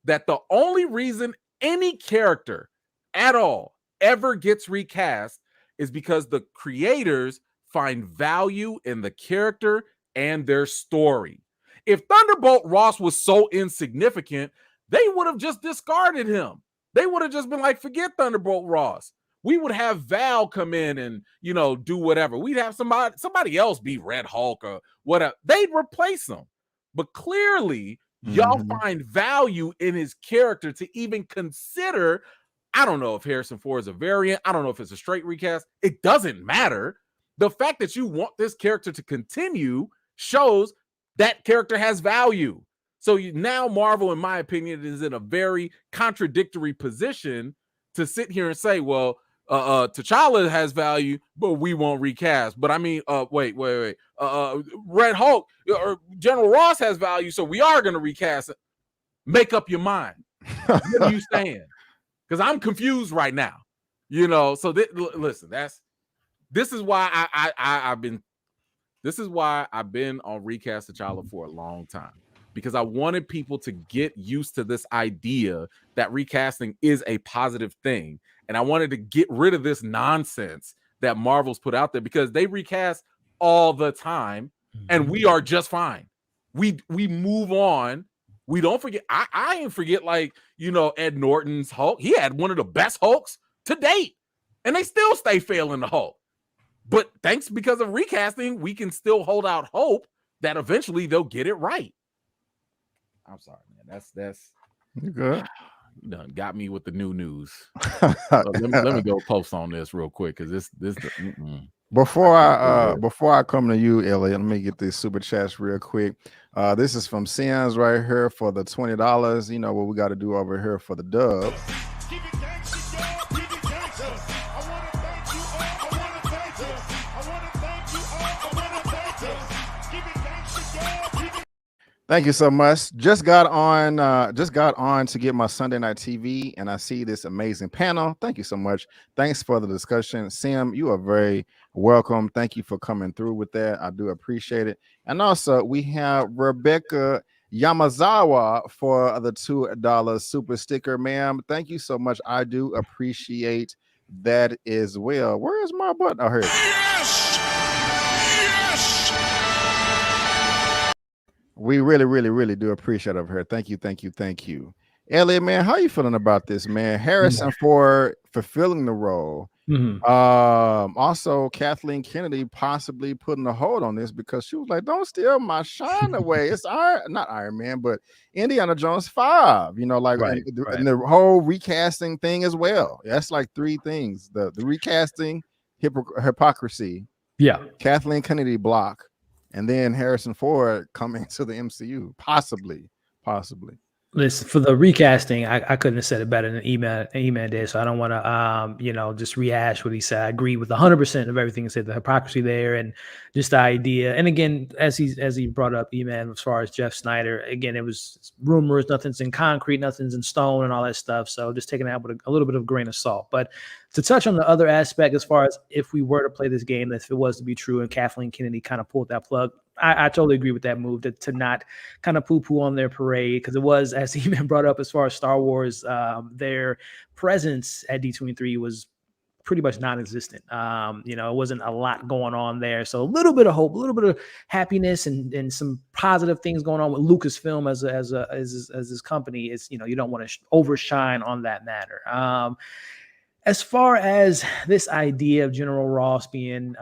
that the only reason any character at all ever gets recast is because the creators find value in the character and their story. If Thunderbolt Ross was so insignificant, they would have just discarded him. They would have just been like, forget Thunderbolt Ross. We would have Val come in and, do whatever. We'd have somebody else be Red Hulk or whatever. They'd replace him. but clearly y'all find value in his character to even consider. I don't know if Harrison Ford is a variant. I don't know if it's a straight recast. It doesn't matter. The fact that you want this character to continue shows that character has value. So now Marvel, in my opinion, is in a very contradictory position to sit here and say, well, T'Challa has value, but we won't recast. But I mean, wait. Red Hulk or General Ross has value, so we are going to recast it. Make up your mind. What are you saying? Because I'm confused right now. So listen, this is why I've been on Recast T'Challa for a long time, because I wanted people to get used to this idea that recasting is a positive thing. And I wanted to get rid of this nonsense that Marvel's put out there, because they recast all the time and we are just fine. We move on. We don't forget. I didn't forget, Ed Norton's Hulk. He had one of the best Hulks to date, and they still stay failing the Hulk. But because of recasting, we can still hold out hope that eventually they'll get it right. I'm sorry, man. That's you good. Done got me with the new news. let me go post on this real quick, because this. Before I come to you, Elliot, let me get these super chats real quick. This is from Sims right here for the $20. You know what we got to do over here for the dub. Thank you so much. Just got on to get my Sunday night TV, and I see this amazing panel. Thank you so much. Thanks for the discussion. Sim, you are very welcome. Thank you for coming through with that. I do appreciate it. And also we have Rebecca Yamazawa for the $2 super sticker, ma'am. Thank you so much. I do appreciate that as well. Where is my button? Oh, here it is. Yes! We really, really, really do appreciate it of her. Thank you. Elliot, man, how you feeling about this, man? Harrison Ford fulfilling the role. Also, Kathleen Kennedy possibly putting a hold on this, because she was like, don't steal my shine away. It's not Iron Man, but Indiana Jones 5, and the whole recasting thing as well. That's like three things: the recasting, hypocrisy, Kathleen Kennedy block, and then Harrison Ford coming to the MCU, possibly. Listen, for the recasting, I couldn't have said it better than Eman did. So I don't want to, just rehash what he said. I agree with 100% of everything he said. The hypocrisy there, and just the idea. And again, as he brought up, Eman, as far as Jeff Snyder, again, it was rumors. Nothing's in concrete, nothing's in stone, and all that stuff. So just taking that with a little bit of grain of salt. But to touch on the other aspect, as far as if we were to play this game, if it was to be true, and Kathleen Kennedy kind of pulled that plug, I totally agree with that move, to not kind of poo-poo on their parade, because it was, as he brought up, as far as Star Wars, their presence at D23 was pretty much non-existent. It wasn't a lot going on there. So a little bit of hope, a little bit of happiness, and some positive things going on with Lucasfilm as his company. Is, you don't want to overshine on that matter. As far as this idea of General Ross being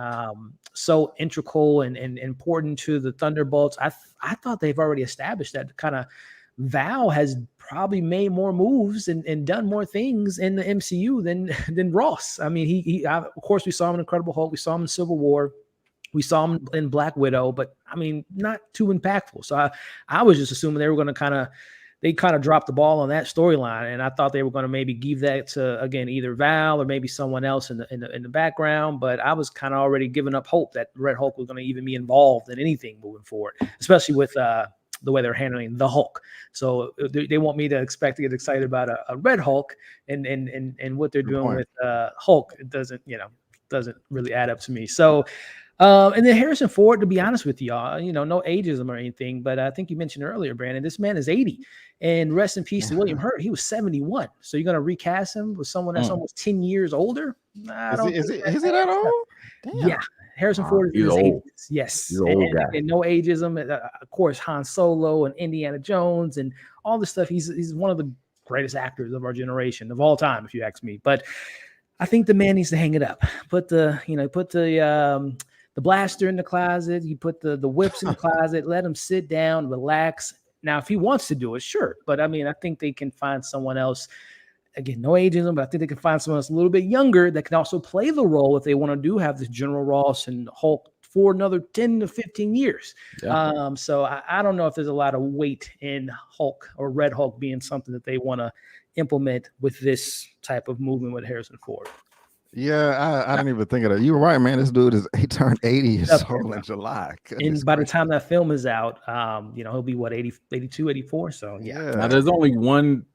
so integral and important to the Thunderbolts, I thought they've already established that kind of Val has probably made more moves and done more things in the MCU than Ross. I mean, he of course, we saw him in Incredible Hulk, we saw him in Civil War, we saw him in Black Widow, but I mean, not too impactful. So I was just assuming they were going to they dropped the ball on that storyline, and I thought they were going to maybe give that to, again, either Val or maybe someone else in the background. But I was kind of already giving up hope that Red Hulk was going to even be involved in anything moving forward, especially with the way they're handling the Hulk. So they want me to expect to get excited about a Red Hulk, and what they're doing with Hulk. It doesn't really add up to me. So. And then Harrison Ford, to be honest with y'all, no ageism or anything, but I think you mentioned earlier, Brandon, this man is 80, and rest in peace to William Hurt. He was 71. So you're going to recast him with someone that's almost 10 years older? Is it that old? Damn. Yeah. Harrison Ford is old. 80s. Yes. He's an old guy. And no ageism. Of course, Han Solo and Indiana Jones and all this stuff. He's one of the greatest actors of our generation, of all time, if you ask me. But I think the man needs to hang it up. Put the the blaster in the closet, you put the whips in the closet, let him sit down, relax. Now, if he wants to do it, sure. But I mean, I think they can find someone else. Again, no ageism, but I think they can find someone else a little bit younger that can also play the role if they want to do have this General Ross and Hulk for another 10 to 15 years. Yeah. So I don't know if there's a lot of weight in Hulk or Red Hulk being something that they want to implement with this type of movement with Harrison Ford. Yeah, I didn't even think of that. You were right, man. This dude he turned 80 years old in July. Goodness, and by the time that film is out, he'll be what, 80, 82, 84. So yeah. Now there's only one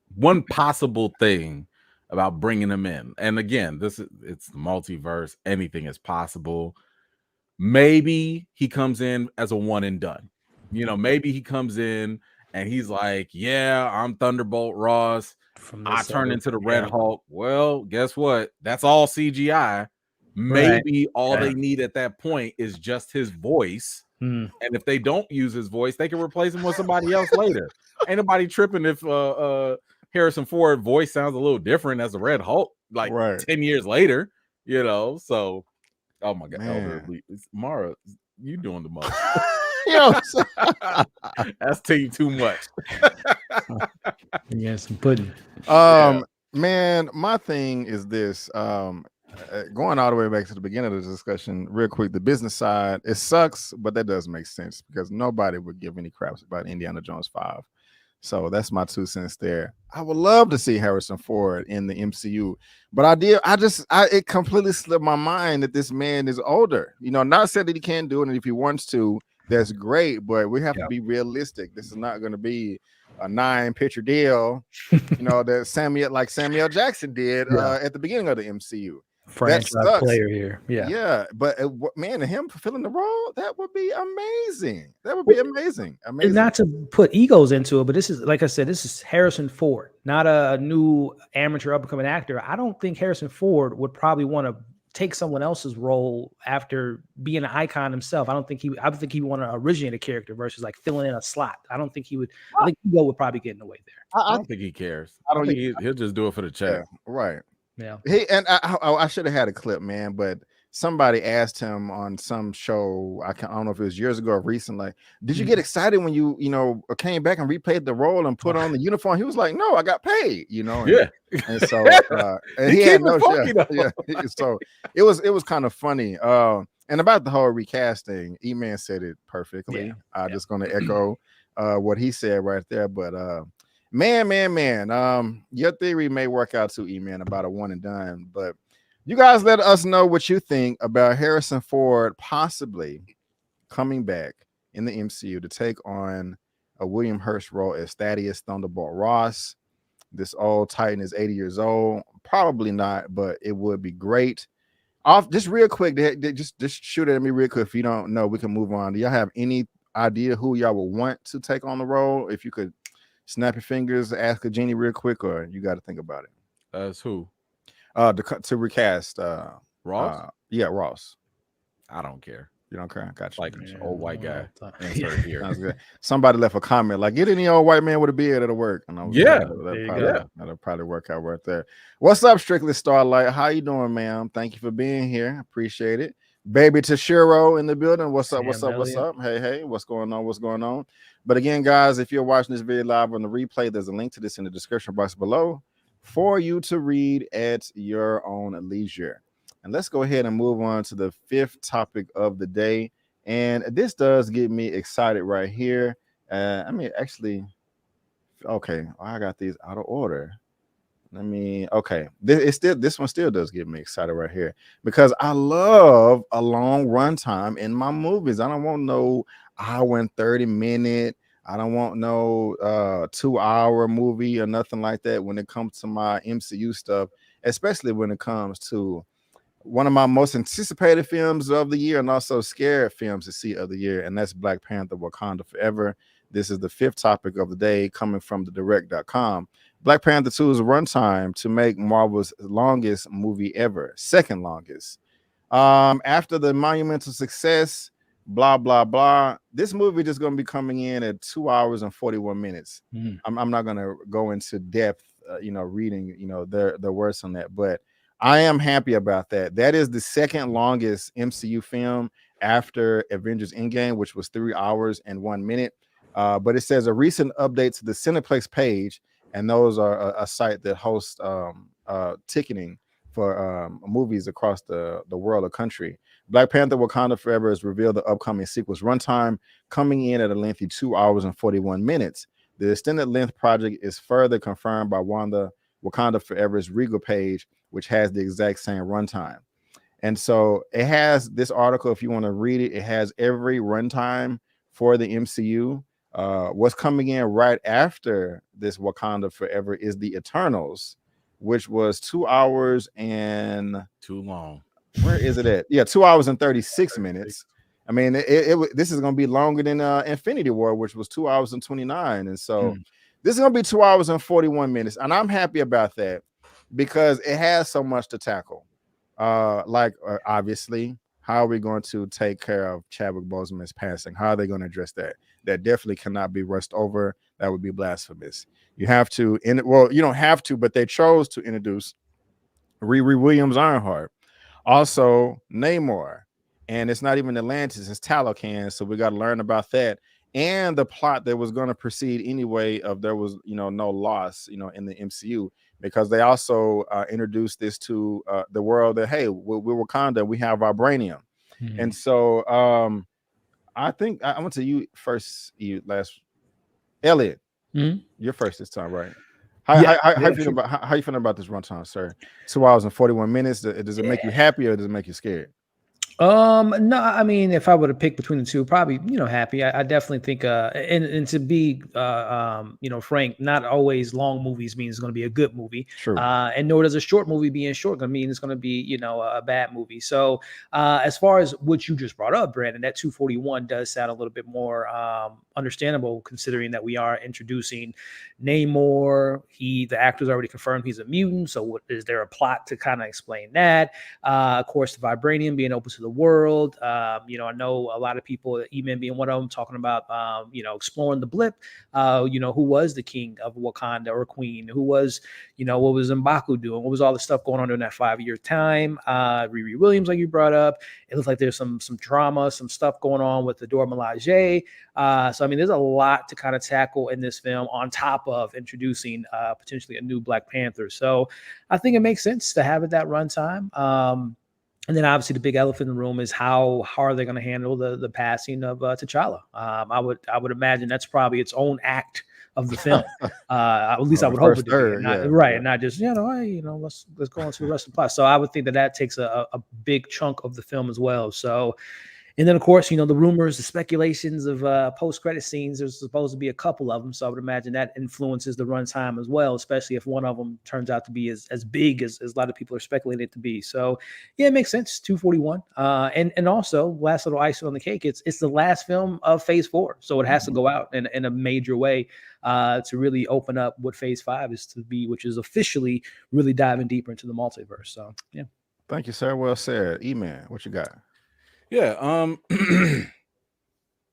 possible thing about bringing him in. And again, it's the multiverse. Anything is possible. Maybe he comes in as a one and done. Maybe he comes in and he's like, yeah, I'm Thunderbolt Ross. I turn into the Red Hulk. Well, guess what? That's all CGI. Maybe all they need at that point is just his voice. And if they don't use his voice, they can replace him with somebody else later. Ain't nobody tripping if Harrison Ford voice sounds a little different as the Red Hulk, 10 years later, So, oh my God, Mara, you doing the most. That's taking too much. Yeah, some pudding. Man, my thing is this. Going all the way back to the beginning of the discussion, real quick, the business side, it sucks, but that does make sense because nobody would give any craps about Indiana Jones 5. So that's my 2 cents there. I would love to see Harrison Ford in the MCU, but it completely slipped my mind that this man is older. Not saying that he can't do it, and if he wants to, that's great, but we have to be realistic. This is not going to be a 9-picture deal, that Samuel Jackson did at the beginning of the MCU. Franchise player here. Yeah. But man, him fulfilling the role, that would be amazing. That would be amazing. And not to put egos into it, but this is, like I said, this is Harrison Ford, not a new amateur up-and-coming actor. I don't think Harrison Ford would probably want to take someone else's role after being an icon himself. I think he would want to originate a character versus like filling in a slot. I don't think he would. I think ego would probably get in the way there. I don't think he cares. I don't think he'll just do it for the check. Yeah, right. Yeah. I should have had a clip, man, but somebody asked him on some show, I don't know if it was years ago or recently, did you get excited when you came back and replayed the role and put on the uniform? He was like, no, I got paid, and so and he had no so it was kind of funny. And about the whole recasting, Eman said it perfectly. I'm just going to echo what he said right there, but man, your theory may work out too, Eman, about a one and done, but you guys let us know what you think about Harrison Ford possibly coming back in the MCU to take on a William Hurt role as Thaddeus Thunderbolt Ross. This old Titan is 80 years old. Probably not, but it would be great. Just real quick, just shoot it at me real quick. If you don't know, we can move on. Do y'all have any idea who y'all would want to take on the role? If you could snap your fingers, ask a genie real quick, or you got to think about it. As who? To recast Ross. Ross. I don't care. You don't care? Got you. Like old white guy. Sounds good. Somebody left a comment like, "Get any old white man with a beard, that'll work." And that'll probably work out right there. What's up, Strictly Starlight? How you doing, ma'am? Thank you for being here. Appreciate it. Baby Tashiro in the building. What's up? What's up? Hey, what's going on? But again, guys, if you're watching this video live on the replay, there's a link to this in the description box below for you to read at your own leisure. And let's go ahead and move on to the 5th topic of the day. And this does get me excited right here. Okay, I got these out of order. This one still does get me excited right here because I love a long runtime in my movies. I don't want no hour and 30-minute. I don't want no 2-hour movie or nothing like that when it comes to my MCU stuff, especially when it comes to one of my most anticipated films of the year and also scared films to see of the year, and that's Black Panther Wakanda Forever. This is the 5th topic of the day coming from thedirect.com. Black Panther 2's runtime to make Marvel's longest movie ever, 2nd longest. After the monumental success, blah blah blah, this movie just going to be coming in at 2 hours and 41 minutes. I'm not going to go into depth reading their words on that, but I am happy about that. That is the 2nd longest MCU film after Avengers Endgame, which was 3 hours and 1 minute. But it says a recent update to the Cineplex page, and those are a site that hosts ticketing for movies across the world or country. Black Panther Wakanda Forever has revealed the upcoming sequel's runtime, coming in at a lengthy 2 hours and 41 minutes. The extended length project is further confirmed by Wakanda Forever's Regal page, which has the exact same runtime. And so it has this article, if you want to read it, it has every runtime for the MCU. What's coming in right after this Wakanda Forever is the Eternals, which was 2 hours and too long. Where is it at? Yeah, 2 hours and 36 minutes. I mean, this is going to be longer than Infinity War, which was 2 hours and 29. And so this is going to be 2 hours and 41 minutes. And I'm happy about that because it has so much to tackle. Obviously, how are we going to take care of Chadwick Boseman's passing? How are they going to address that? That definitely cannot be rushed over. That would be blasphemous. You have to, you don't have to, but they chose to introduce Riri Williams Ironheart. Also, Namor. And it's not even Atlantis, it's Talocan. So we got to learn about that. And the plot that was going to proceed anyway of there was, no loss, in the MCU, because they also introduced this to the world that, hey, we're Wakanda, we have vibranium. And so I think I went to you first, Elliot. You're first this time, right? How you feeling about this runtime, sir? 2 hours and 41 minutes. Does it make you happy or does it make you scared? No, I mean, if I were to pick between the two, probably, happy. I definitely think, and to be, frank, not always long movies means it's going to be a good movie. True. And nor does a short movie being short going to mean it's going to be, a bad movie. So, as far as what you just brought up, Brandon, that 241 does sound a little bit more, understandable, considering that we are introducing Namor. The actor's already confirmed he's a mutant. So is there a plot to kind of explain that? Of course, the vibranium being open to the world. I know a lot of people, Eman being one of them, talking about, exploring the blip, who was the king of Wakanda or queen, who was, what was M'Baku doing? What was all the stuff going on during that 5-year time? Riri Williams, like you brought up, it looks like there's some drama, some stuff going on with the Dora Milaje. So, I mean, there's a lot to kind of tackle in this film on top of introducing potentially a new Black Panther. So I think it makes sense to have it that runtime. And then obviously the big elephant in the room is how are they going to handle the passing of T'Challa? I would imagine that's probably its own act of the film. At least I would hope it did. And not just, hey, let's go on to the rest of the plot. So I would think that takes a big chunk of the film as well. So, and then of course, the rumors, the speculations of post-credit scenes, there's supposed to be a couple of them. So I would imagine that influences the runtime as well, especially if one of them turns out to be as big as a lot of people are speculating it to be. So yeah, it makes sense. 241. And also, last little icing on the cake, it's the last film of Phase 4. So it has to go out in a major way to really open up what Phase 5 is to be, which is officially really diving deeper into the multiverse. So yeah. Thank you, sir. Well said. E-Man, what you got? Yeah,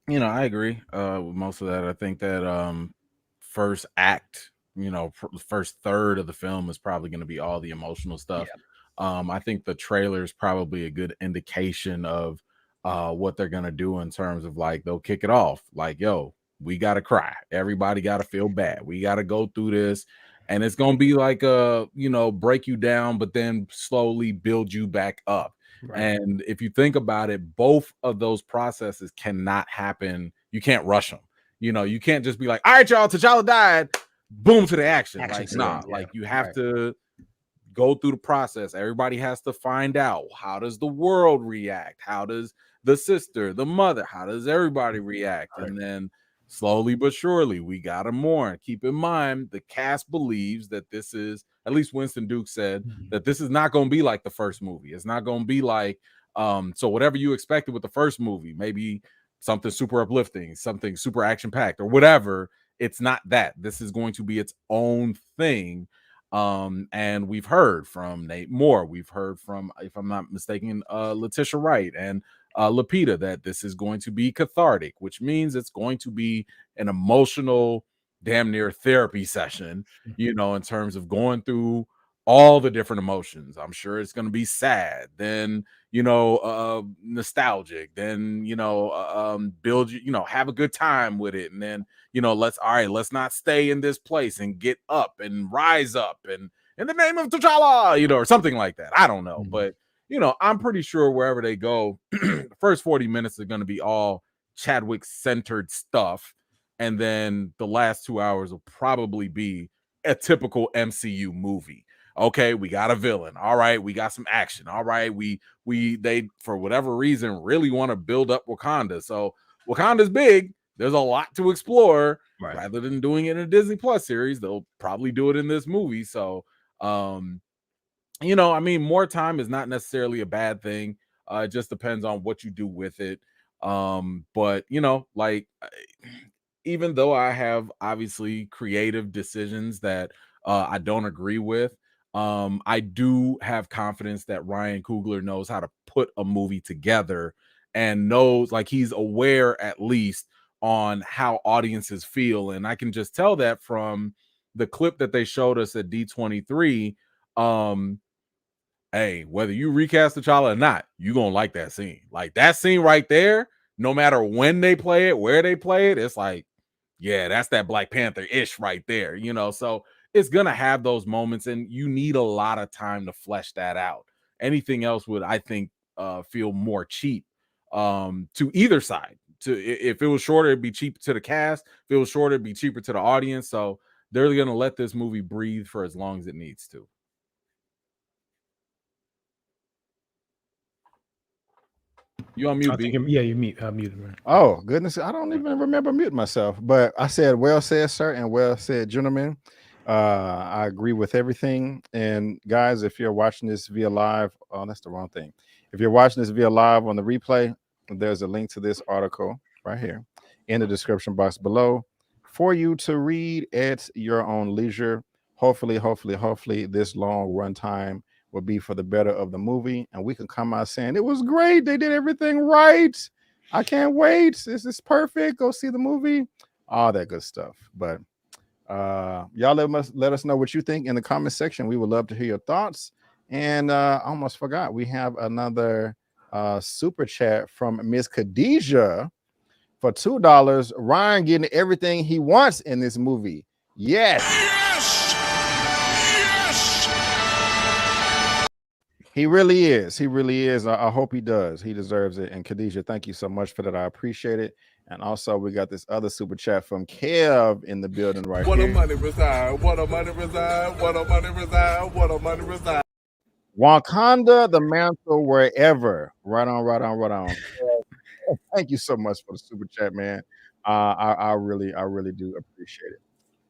I agree with most of that. I think that first act, first third of the film is probably going to be all the emotional stuff. Yeah. I think the trailer is probably a good indication of what they're going to do in terms of like they'll kick it off like, yo, we got to cry. Everybody got to feel bad. We got to go through this. And it's going to be like break you down, but then slowly build you back up. Right. And if you think about it, both of those processes cannot happen. You can't rush them. You can't just be like, all right, y'all, T'Challa died, boom to the action. Like you have to go through the process. Everybody has to find out, how does the world react? How does the sister, the mother, how does everybody react? Right. And then slowly but surely, we got to mourn. Keep in mind, the cast believes that this is, at least Winston Duke said, that this is not going to be like the first movie. It's not going to be like, so whatever you expected with the first movie, maybe something super uplifting, something super action-packed or whatever, it's not that. This is going to be its own thing. And we've heard from Nate Moore. We've heard from, if I'm not mistaken, Letitia Wright and Lupita, that this is going to be cathartic, which means it's going to be an emotional, damn near therapy session, in terms of going through all the different emotions. I'm sure it's going to be sad, then, you know, nostalgic, then, you know, build, you know, have a good time with it. And then, you know, let's not stay in this place and get up and rise up and in the name of T'Challa, you know, or something like that. I don't know. But, you know, I'm pretty sure wherever they go, the first 40 minutes are going to be all Chadwick centered stuff. And then the last 2 hours will probably be a typical MCU movie. Okay, we got a villain. All right, we got some action. All right, they for whatever reason really want to build up Wakanda. So Wakanda's big. There's a lot to explore. Right. Rather than doing it in a Disney Plus series, they'll probably do it in this movie. So you know, I mean, more time is not necessarily a bad thing. It just depends on what you do with it. But you know, like even though I have obviously creative decisions that I don't agree with, I do have confidence that Ryan Coogler knows how to put a movie together and knows, like, he's aware at least on how audiences feel. And I can just tell that from the clip that they showed us at D23. Hey, whether you recast T'Challa or not, you're gonna like that scene. Like that scene right there, no matter when they play it, where they play it, it's like, yeah, that's that Black Panther-ish right there, you know. So it's gonna have those moments, and you need a lot of time to flesh that out. Anything else would, I think, feel more cheap to either side. If it was shorter, it'd be cheap to the cast. If it was shorter, it'd be cheaper to the audience. So they're gonna let this movie breathe for as long as it needs to. You on mute, B? Yeah, you muted, man. Oh, goodness. I don't even remember muting myself, but I said, well said, sir, and well said, gentlemen. I agree with everything. And guys, if you're watching this via live, oh, that's the wrong thing. If you're watching this via live on the replay, there's a link to this article right here in the description box below for you to read at your own leisure. Hopefully, this long runtime will be for the better of the movie, and we can come out saying it was great. They did everything right. I can't wait. This is perfect. Go see the movie. All that good stuff. But y'all let us know what you think in the comment section. We would love to hear your thoughts. And I almost forgot, we have another super chat from Miss Khadijah for $2. Ryan getting everything he wants in this movie. Yes. He really is. He really is. I hope he does. He deserves it. And Khadijah, thank you so much for that. I appreciate it. And also, we got this other super chat from Kev in the building right here. What a money reside. What a money reside. What a money reside. What a money reside. Wakanda, the mantle wherever. Right on. Thank you so much for the super chat, man. I really do appreciate it.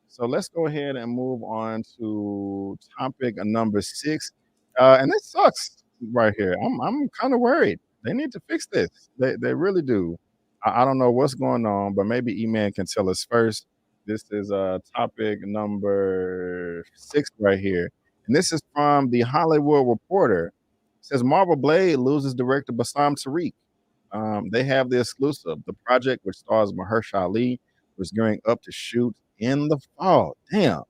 So let's go ahead and move on to topic number 6. And this sucks right here. I'm kind of worried. They need to fix this. They really do. I don't know what's going on, but maybe Eman can tell us first. This is topic number 6 right here. And this is from the Hollywood Reporter. It says Marvel Blade loses director Bassim Tariq. They have the exclusive. The project, which stars Mahershala Ali, was gearing up to shoot in the fall. Damn.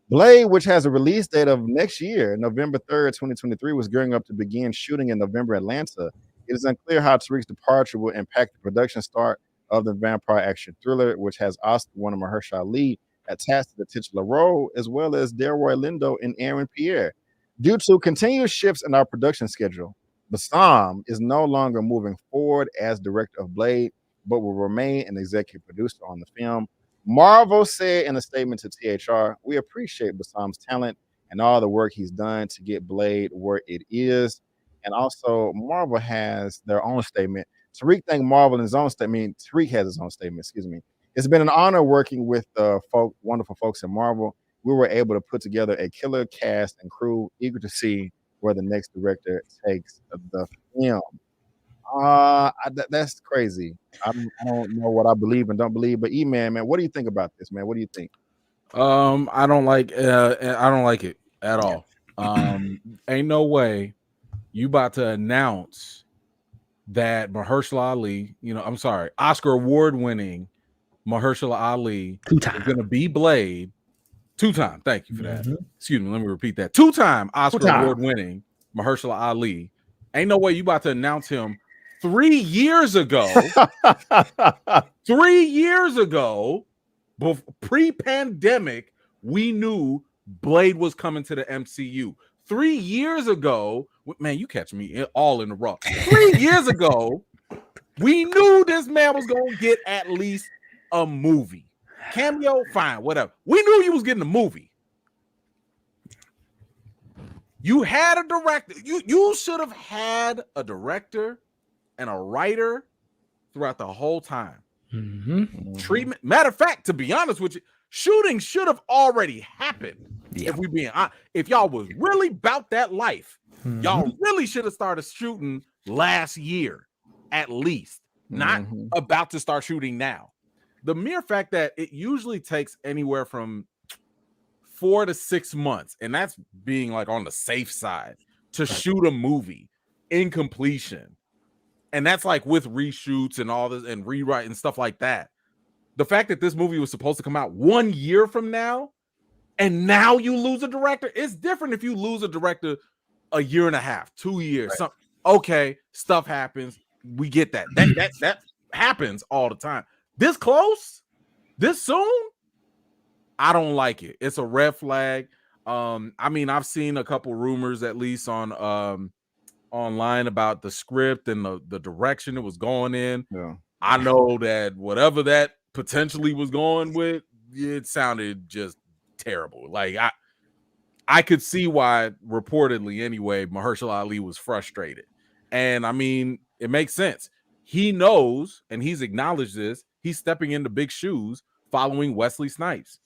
Blade, which has a release date of next year, November 3rd, 2023, was gearing up to begin shooting in November in Atlanta. It is unclear how Tariq's departure will impact the production start of the vampire action thriller, which has Oscar winner Mahershala Ali attached to the titular role, as well as Delroy Lindo and Aaron Pierre. Due to continuous shifts in our production schedule, Bassam is no longer moving forward as director of Blade, but will remain an executive producer on the film. Marvel said in a statement to THR, "We appreciate Bassam's talent and all the work he's done to get Blade where it is." And also, Marvel has their own statement. Tariq thanked Marvel in his own statement. Tariq has his own statement, excuse me. "It's been an honor working with the wonderful folks in Marvel. We were able to put together a killer cast and crew, eager to see where the next director takes the film." That's crazy. I don't know what I believe and don't believe, but Eman, man, what do you think about this, man? What do you think? I don't like it at all. Ain't no way you about to announce that Mahershala Ali, Oscar award winning Mahershala Ali is going to be Blade, Two-time. Thank you for that. Excuse me. Let me repeat that. Two-time Oscar award-winning Mahershala Ali. Ain't no way you about to announce him 3 years ago. 3 years ago, pre-pandemic, we knew Blade was coming to the MCU. 3 years ago, man, you catch me all in the rough. 3 years ago, we knew this man was going to get at least a movie. Cameo, fine, whatever. We knew he was getting a movie. You had a director. You should have had a director and a writer throughout the whole time. Treatment. Matter of fact, to be honest with you, shooting should have already happened. If y'all was really about that life, y'all really should have started shooting last year, at least. Not about to start shooting now. The mere fact that it usually takes anywhere from 4 to 6 months, and that's being like on the safe side, to shoot a movie in completion. And that's like with reshoots and all this and rewrite and stuff like that. The fact that this movie was supposed to come out 1 year from now, and now you lose a director, it's different if you lose a director a year and a half, 2 years. Right. Okay, stuff happens. We get that. That happens all the time. This close, this soon, I don't like it. It's a red flag. I mean, I've seen a couple rumors at least on online about the script and the direction it was going in. Yeah. I know that whatever that potentially was going with, it sounded just terrible. Like I could see why, reportedly anyway, Mahershala Ali was frustrated. And I mean, it makes sense. He knows, and he's acknowledged this, he's stepping into big shoes following Wesley Snipes.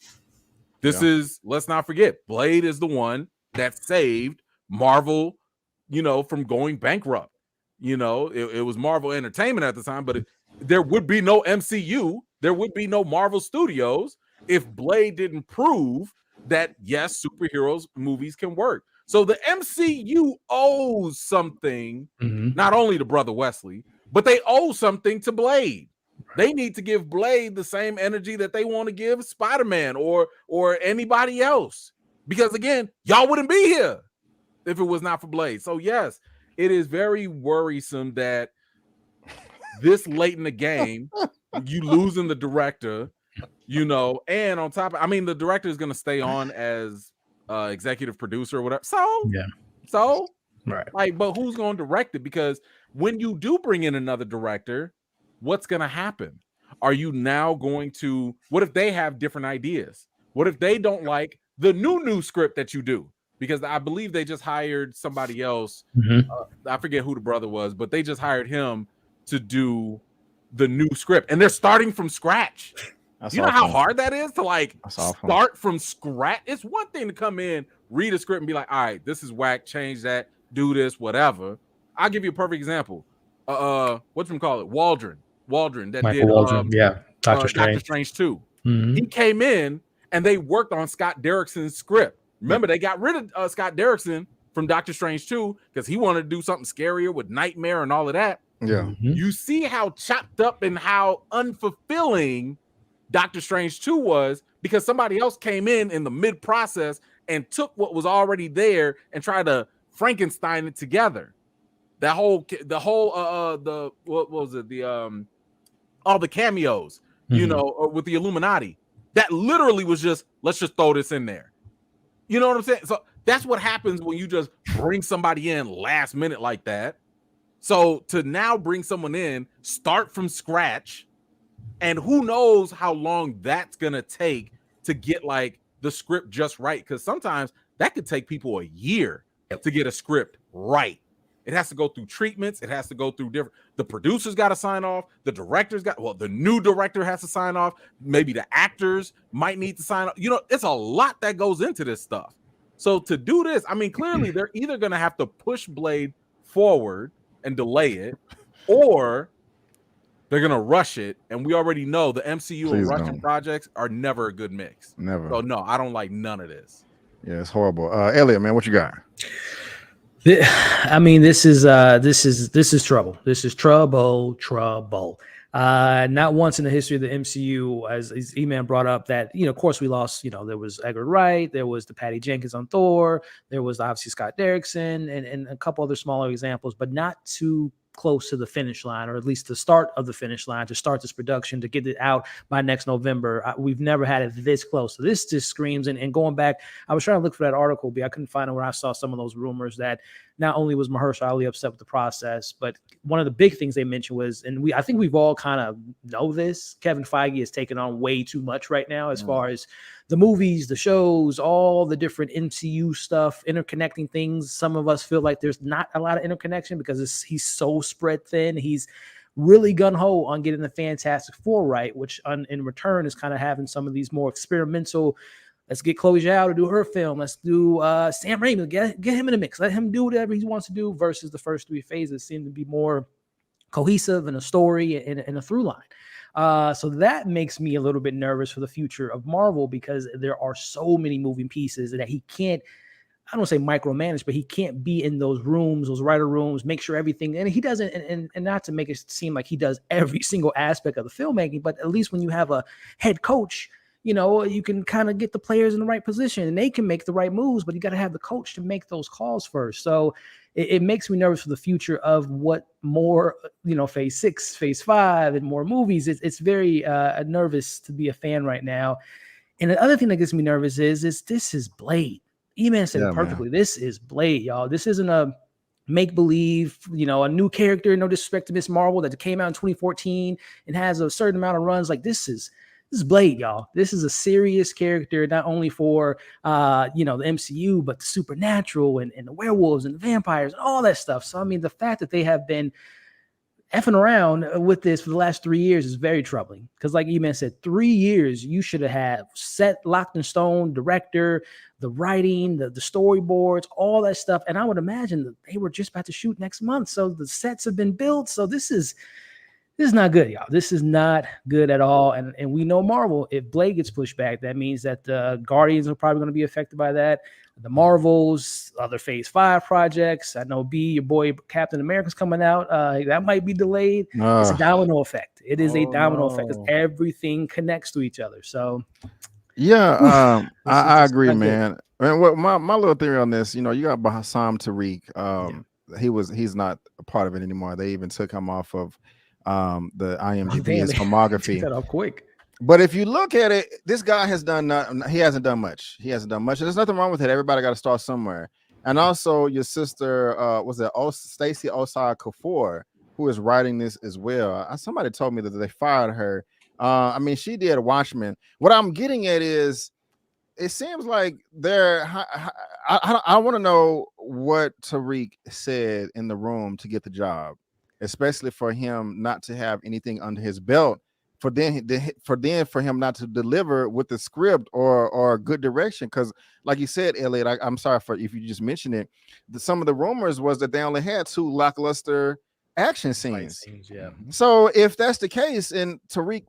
This is, let's not forget, Blade is the one that saved Marvel, from going bankrupt. It was Marvel Entertainment at the time, but there would be no MCU, there would be no Marvel Studios if Blade didn't prove that, yes, superheroes movies can work. So the MCU owes something, not only to Brother Wesley, but they owe something to Blade. They need to give Blade the same energy that they want to give Spider-Man or anybody else. Because again, y'all wouldn't be here if it was not for Blade. So yes, it is very worrisome that this late in the game, you losing the director, and on top of, the director is going to stay on as executive producer or whatever. So right. But who's going to direct it? Because when you do bring in another director, what's going to happen? Are you now going to, what if they have different ideas? What if they don't like the new script that you do? Because I believe they just hired somebody else. I forget who the brother was, but they just hired him to do the new script. And they're starting from scratch. You know how hard that is to start from scratch? It's one thing to come in, read a script and be like, all right, this is whack, change that, do this, whatever. I'll give you a perfect example. Whatchamacallit? Waldron that did Doctor Strange 2. He came in and they worked on Scott Derrickson's script. Remember, they got rid of Scott Derrickson from Doctor Strange 2 because he wanted to do something scarier with Nightmare and all of that. Yeah. You see how chopped up and how unfulfilling Doctor Strange 2 was because somebody else came in the mid-process and took what was already there and tried to Frankenstein it together. What was it? All the cameos, with the Illuminati. That literally was just, let's just throw this in there. You know what I'm saying? So that's what happens when you just bring somebody in last minute like that. So to now bring someone in, start from scratch, and who knows how long that's gonna take to get the script just right. Because sometimes that could take people a year to get a script right. It has to go through treatments. It has to go through different. The producers got to sign off. The directors the new director has to sign off. Maybe the actors might need to sign off. It's a lot that goes into this stuff. So to do this, clearly they're either going to have to push Blade forward and delay it, or they're going to rush it. And we already know the MCU and Russian projects are never a good mix. Never. So no, I don't like none of this. Yeah, it's horrible. Elliot, man, what you got? This is trouble. This is trouble. Not once in the history of the MCU, as Eman brought up, that, of course we lost, there was Edgar Wright, there was the Patty Jenkins on Thor, there was obviously Scott Derrickson and a couple other smaller examples, but not too close to the finish line, or at least the start of the finish line, to start this production, to get it out by next November. We've never had it this close. So this just screams, and going back, I was trying to look for that article, but I couldn't find it, where I saw some of those rumors that not only was Mahershala Ali upset with the process, but one of the big things they mentioned was, and I think we've all kind of know this, Kevin Feige has taken on way too much right now as far as the movies, the shows, all the different MCU stuff, interconnecting things. Some of us feel like there's not a lot of interconnection because he's so spread thin. He's really gun-ho on getting the Fantastic Four right, which in return is kind of having some of these more experimental, let's get Chloe Zhao to do her film, let's do Sam Raimi, get him in the mix, let him do whatever he wants to do, versus the first three phases seem to be more cohesive and a story and a through line. So that makes me a little bit nervous for the future of Marvel, because there are so many moving pieces that he can't, I don't want to say micromanage, but he can't be in those rooms, those writer rooms, make sure everything, and he doesn't, and not to make it seem like he does every single aspect of the filmmaking, but at least when you have a head coach, you can kind of get the players in the right position and they can make the right moves, but you got to have the coach to make those calls first. So it makes me nervous for the future of what more, phase 6, phase 5, and more movies. It's very nervous to be a fan right now. And the other thing that gets me nervous is this is Blade. Eman said it perfectly. Man. This is Blade, y'all. This isn't a make-believe, a new character, no disrespect to Miss Marvel, that came out in 2014 and has a certain amount of runs. Like, this is Blade, y'all. This is a serious character, not only for the MCU, but the supernatural and the werewolves and the vampires and all that stuff. So I mean, the fact that they have been effing around with this for the last 3 years is very troubling. Because like Eman said, 3 years you should have had set, locked in stone, director, the writing, the storyboards, all that stuff. And I would imagine that they were just about to shoot next month. So the sets have been built. So this is not good, y'all. This is not good at all. And we know Marvel, if Blade gets pushed back, that means that the Guardians are probably going to be affected by that. The Marvels, other phase 5 projects. I know your boy Captain America's coming out. That might be delayed. It's a domino effect. It is a domino effect because everything connects to each other. So yeah, I agree, man. And what my little theory on this, you got Bassim Tariq. He's not a part of it anymore. They even took him off of the IMDb his filmography. That up quick. But if you look at it, this guy he hasn't done much. There's nothing wrong with it. Everybody got to start somewhere. And also your sister, Stacey Osai Kafour, who is writing this as well. Somebody told me that they fired her. She did Watchmen. What I'm getting at is, it seems like I want to know what Tariq said in the room to get the job, especially for him not to have anything under his belt, for him not to deliver with the script or good direction. Because like you said, Elliot, I'm sorry if you just mentioned it, some of the rumors was that they only had 2 lackluster action scenes. So if that's the case and Tariq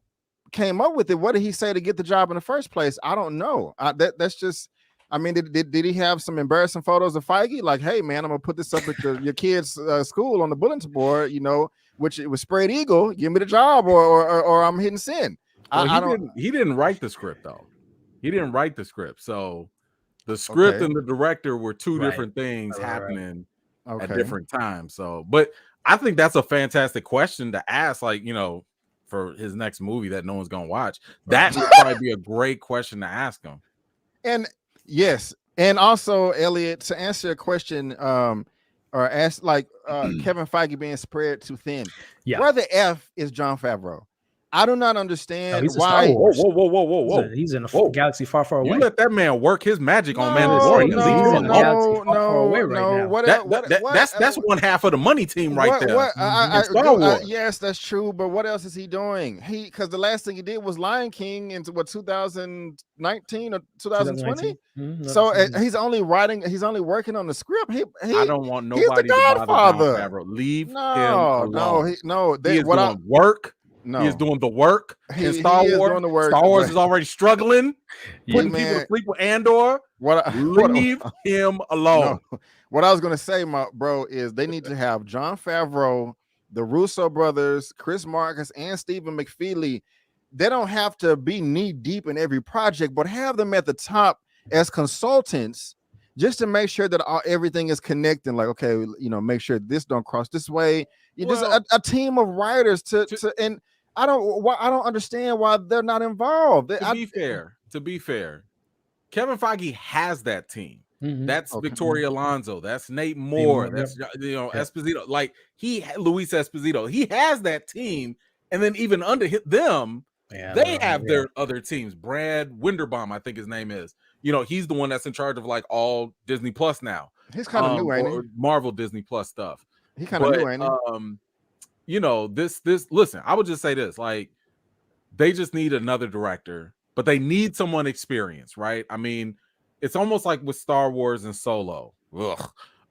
came up with it, what did he say to get the job in the first place? I don't know. That's just, did he have some embarrassing photos of Feige? Like, hey man, I'm gonna put this up at your kids' school on the bulletin board, which it was spread eagle, give me the job or I'm hitting sin. Well, he didn't write the script though. He didn't write the script. So the script and the director were 2 different things happening at different times. So, but I think that's a fantastic question to ask, like, for his next movie that no one's gonna watch. That would probably be a great question to ask him. And yes, and also Elliot, to answer your question, or ask Kevin Feige being spread too thin. Where the F is Jon Favreau? I do not understand why. Whoa. He's in a galaxy far, far away. You let that man work his magic on Mandalorian. That's one half of the money team right there. Yes, that's true. But what else is he doing? Because the last thing he did was Lion King into 2019 or 2020. So he's only working on the script. I don't want nobody to bother Jon Favreau. Leave him alone. He is doing work. No, he is doing the work. In Star Wars, doing the work. Star Wars is already struggling, putting people to sleep with Andor. Leave him alone. No. What I was gonna say, my bro, is they need to have Jon Favreau the Russo brothers, Chris Marcus and Stephen McFeely, they don't have to be knee deep in every project, but have them at the top as consultants just to make sure that everything is connecting. Like, okay, you know, make sure this don't cross this way. You just a team of writers to and I don't understand why they're not involved. To be fair, Kevin Feige has that team. That's Victoria Alonso. That's Nate Moore. That's Esposito. Like Luis Esposito. He has that team, and then even under them, they have their other teams. Brad Winderbaum, I think his name is. You know, he's the one that's in charge of like all Disney Plus now. He's kind of new, ain't he? Marvel Disney Plus stuff. He kind of new, ain't he? You know, this. Listen, I would just say this: like, they just need another director, but they need someone experienced, right? I mean, it's almost like with Star Wars and Solo.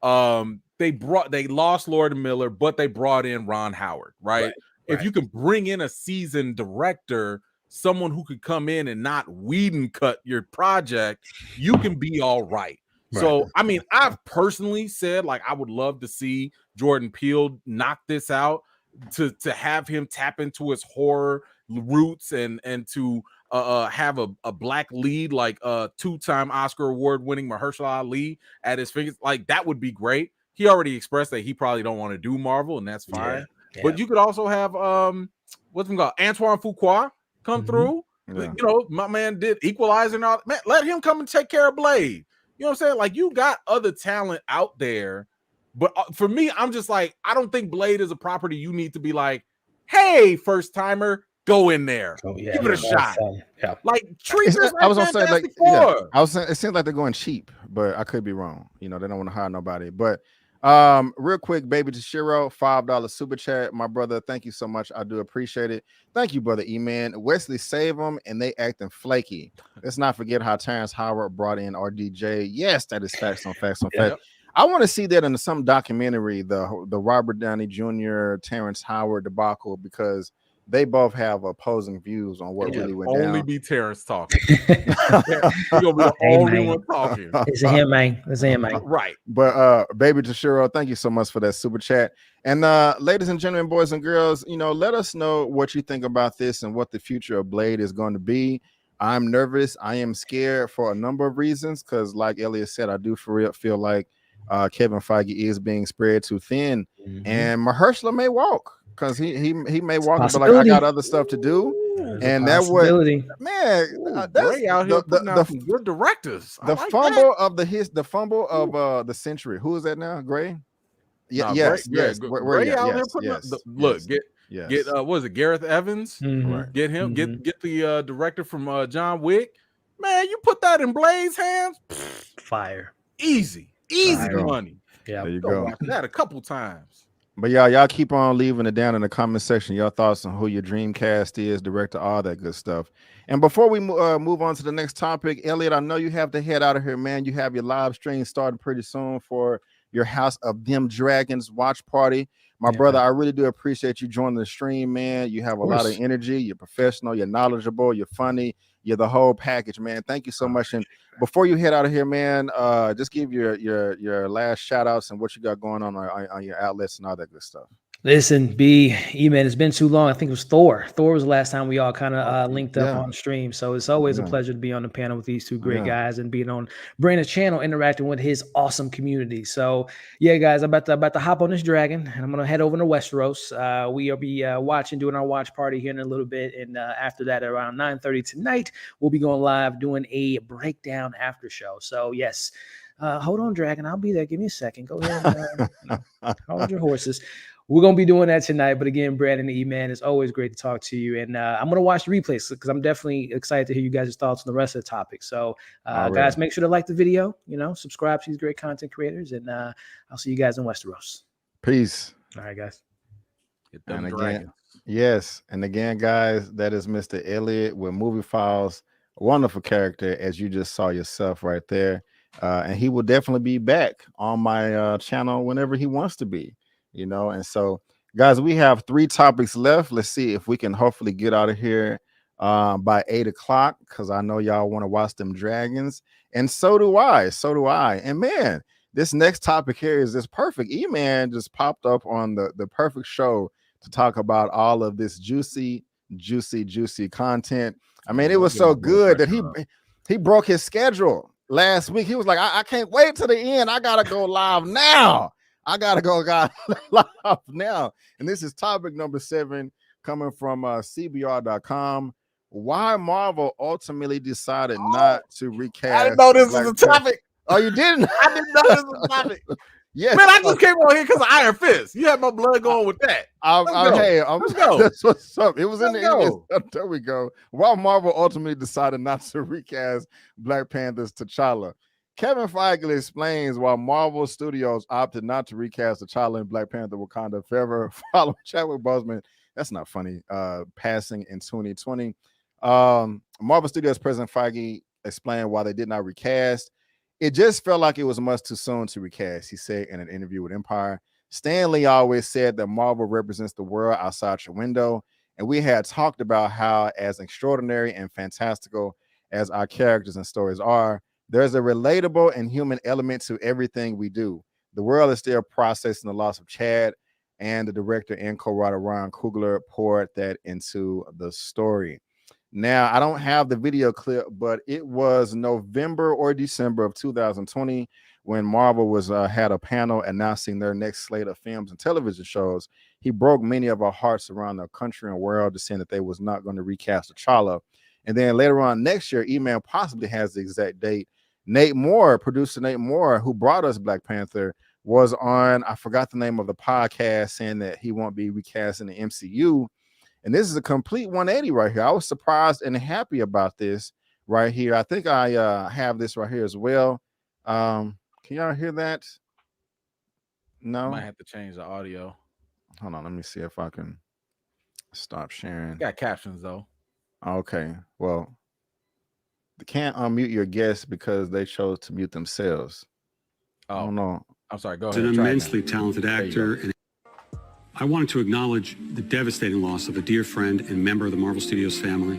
They lost Lord Miller, but they brought in Ron Howard, right? If you can bring in a seasoned director, someone who could come in and not weed and cut your project, you can be all right. So, I mean, I've personally said, like, I would love to see Jordan Peele knock this out, to have him tap into his horror roots and to have a black lead, like two-time Oscar award-winning Mahershala Ali at his fingers. Like, that would be great. He already expressed that he probably don't want to do Marvel, and that's fine. But you could also have what's him called, Antoine Fuqua come through. You know, my man did Equalizer and all. Man, let him come and take care of Blade. You know what I'm saying? Like, you got other talent out there. But for me, I'm just like, I don't think Blade is a property you need to be like, hey, first timer, go in there, give it a shot. Like, treat this. I was gonna say, like, I was saying, it seems like they're going cheap, but I could be wrong. You know, they don't want to hire nobody. But real quick, baby Toshiro, $5 super chat, my brother. Thank you so much. I do appreciate it. Thank you, brother Eman. Wesley, save them, and they acting flaky. Let's not forget how Terrence Howard brought in RDJ. Yes, that is facts on facts on facts. I want to see that in some documentary, the Robert Downey Jr., Terrence Howard debacle, because they both have opposing views on what really went down. Only be Terrence talking. You're gonna be the only one talking. It's him, man. It's him, man. Right. But baby Toshiro, thank you so much for that super chat. And ladies and gentlemen, boys and girls, you know, let us know what you think about this and what the future of Blade is going to be. I'm nervous. I am scared for a number of reasons, because like Elliot said, I do for real feel like Kevin Feige is being spread too thin, and Mahershala may walk, because he may walk, but like, I got other stuff to do. And that would, man, that's Gray out here putting out some good directors. The fumble of the century. Who is that now? Gray? Yeah, yes. Gray out here putting out. Look, get what was it, Gareth Evans? Get him, get the director from John Wick. Man, you put that in Blade's hands, fire. Easy money. Yeah, there you go. Watch that a couple times. But y'all keep on leaving it down in the comment section. Your thoughts on who your dream cast is, director, all that good stuff. And before we move on to the next topic, Elliot, I know you have to head out of here, man. You have your live stream starting pretty soon for your House of Them Dragons watch party. My brother, I really do appreciate you joining the stream, man. You have a lot of energy. You're professional. You're knowledgeable. You're funny. You're the whole package, man. Thank you so much. And before you head out of here, man, just give your last shout outs and what you got going on your outlets and all that good stuff. Listen, Eman, it's been too long. I think it was Thor. Thor was the last time we all kind of linked up on stream. So it's always a pleasure to be on the panel with these two great guys and being on Brandon's channel, interacting with his awesome community. So yeah, guys, I'm about to hop on this dragon, and I'm gonna head over to Westeros. We'll be doing our watch party here in a little bit, and after that, around 9:30 tonight, we'll be going live doing a breakdown after show. So yes. Hold on, Dragon. I'll be there. Give me a second. Go ahead. Hold your horses. We're going to be doing that tonight. But again, Brandon and E-Man, it's always great to talk to you. And I'm going to watch the replays because I'm definitely excited to hear you guys' thoughts on the rest of the topic. So, guys, make sure to like the video, subscribe to these great content creators. And I'll see you guys in Westeros. Peace. All right, guys. Get them and dragons. again, yes. And again, guys, that is Mr. Elliot with Movie Files. A wonderful character, as you just saw yourself right there. And he will definitely be back on my channel whenever he wants to be. And so, guys, we have 3 topics left. Let's see if we can hopefully get out of here by 8 o'clock, because I know y'all want to watch them dragons, and so do I. And man, this next topic here is this perfect. Eman just popped up on the perfect show to talk about all of this juicy content. I mean, it was so good that he broke his schedule last week. He was like, I can't wait to the end. I gotta go live now. I gotta go live now. And this is topic number 7 coming from CBR.com. Why Marvel ultimately decided not to recast. I didn't know this was a topic. Oh, you didn't? I didn't know this was a topic. Yes. Man, I just came on here because of Iron Fist. You had my blood going with that. Let's go. That's what's up. It was in the go. There we go. Why Marvel ultimately decided not to recast Black Panther's T'Challa. Kevin Feige explains why Marvel Studios opted not to recast T'Challa in Black Panther Wakanda Forever following Chadwick Boseman. That's not funny. Passing in 2020. Marvel Studios President Feige explained why they did not recast. It just felt like it was much too soon to recast, he said in an interview with Empire. Stan Lee always said that Marvel represents the world outside your window, and we had talked about how, as extraordinary and fantastical as our characters and stories are, there's a relatable and human element to everything we do. The world is still processing the loss of Chad, and the director and co-writer Ryan Coogler poured that into the story. Now, I don't have the video clip, but it was November or December of 2020 when Marvel was had a panel announcing their next slate of films and television shows. He broke many of our hearts around the country and world to saying that they was not going to recast T'Challa. And then later on next year, Eman possibly has the exact date. Producer Nate Moore, who brought us Black Panther, was on, I forgot the name of the podcast, saying that he won't be recast in the MCU. And this is a complete 180 right here. I was surprised and happy about this right here. I think I have this right here as well. Can y'all hear that? No? I might have to change the audio. Hold on. Let me see if I can stop sharing. Got captions, though. Okay. Well, they can't unmute your guests because they chose to mute themselves. Oh, I don't know. I'm sorry. Go He's ahead. An immensely talented actor. And I wanted to acknowledge the devastating loss of a dear friend and member of the Marvel Studios family.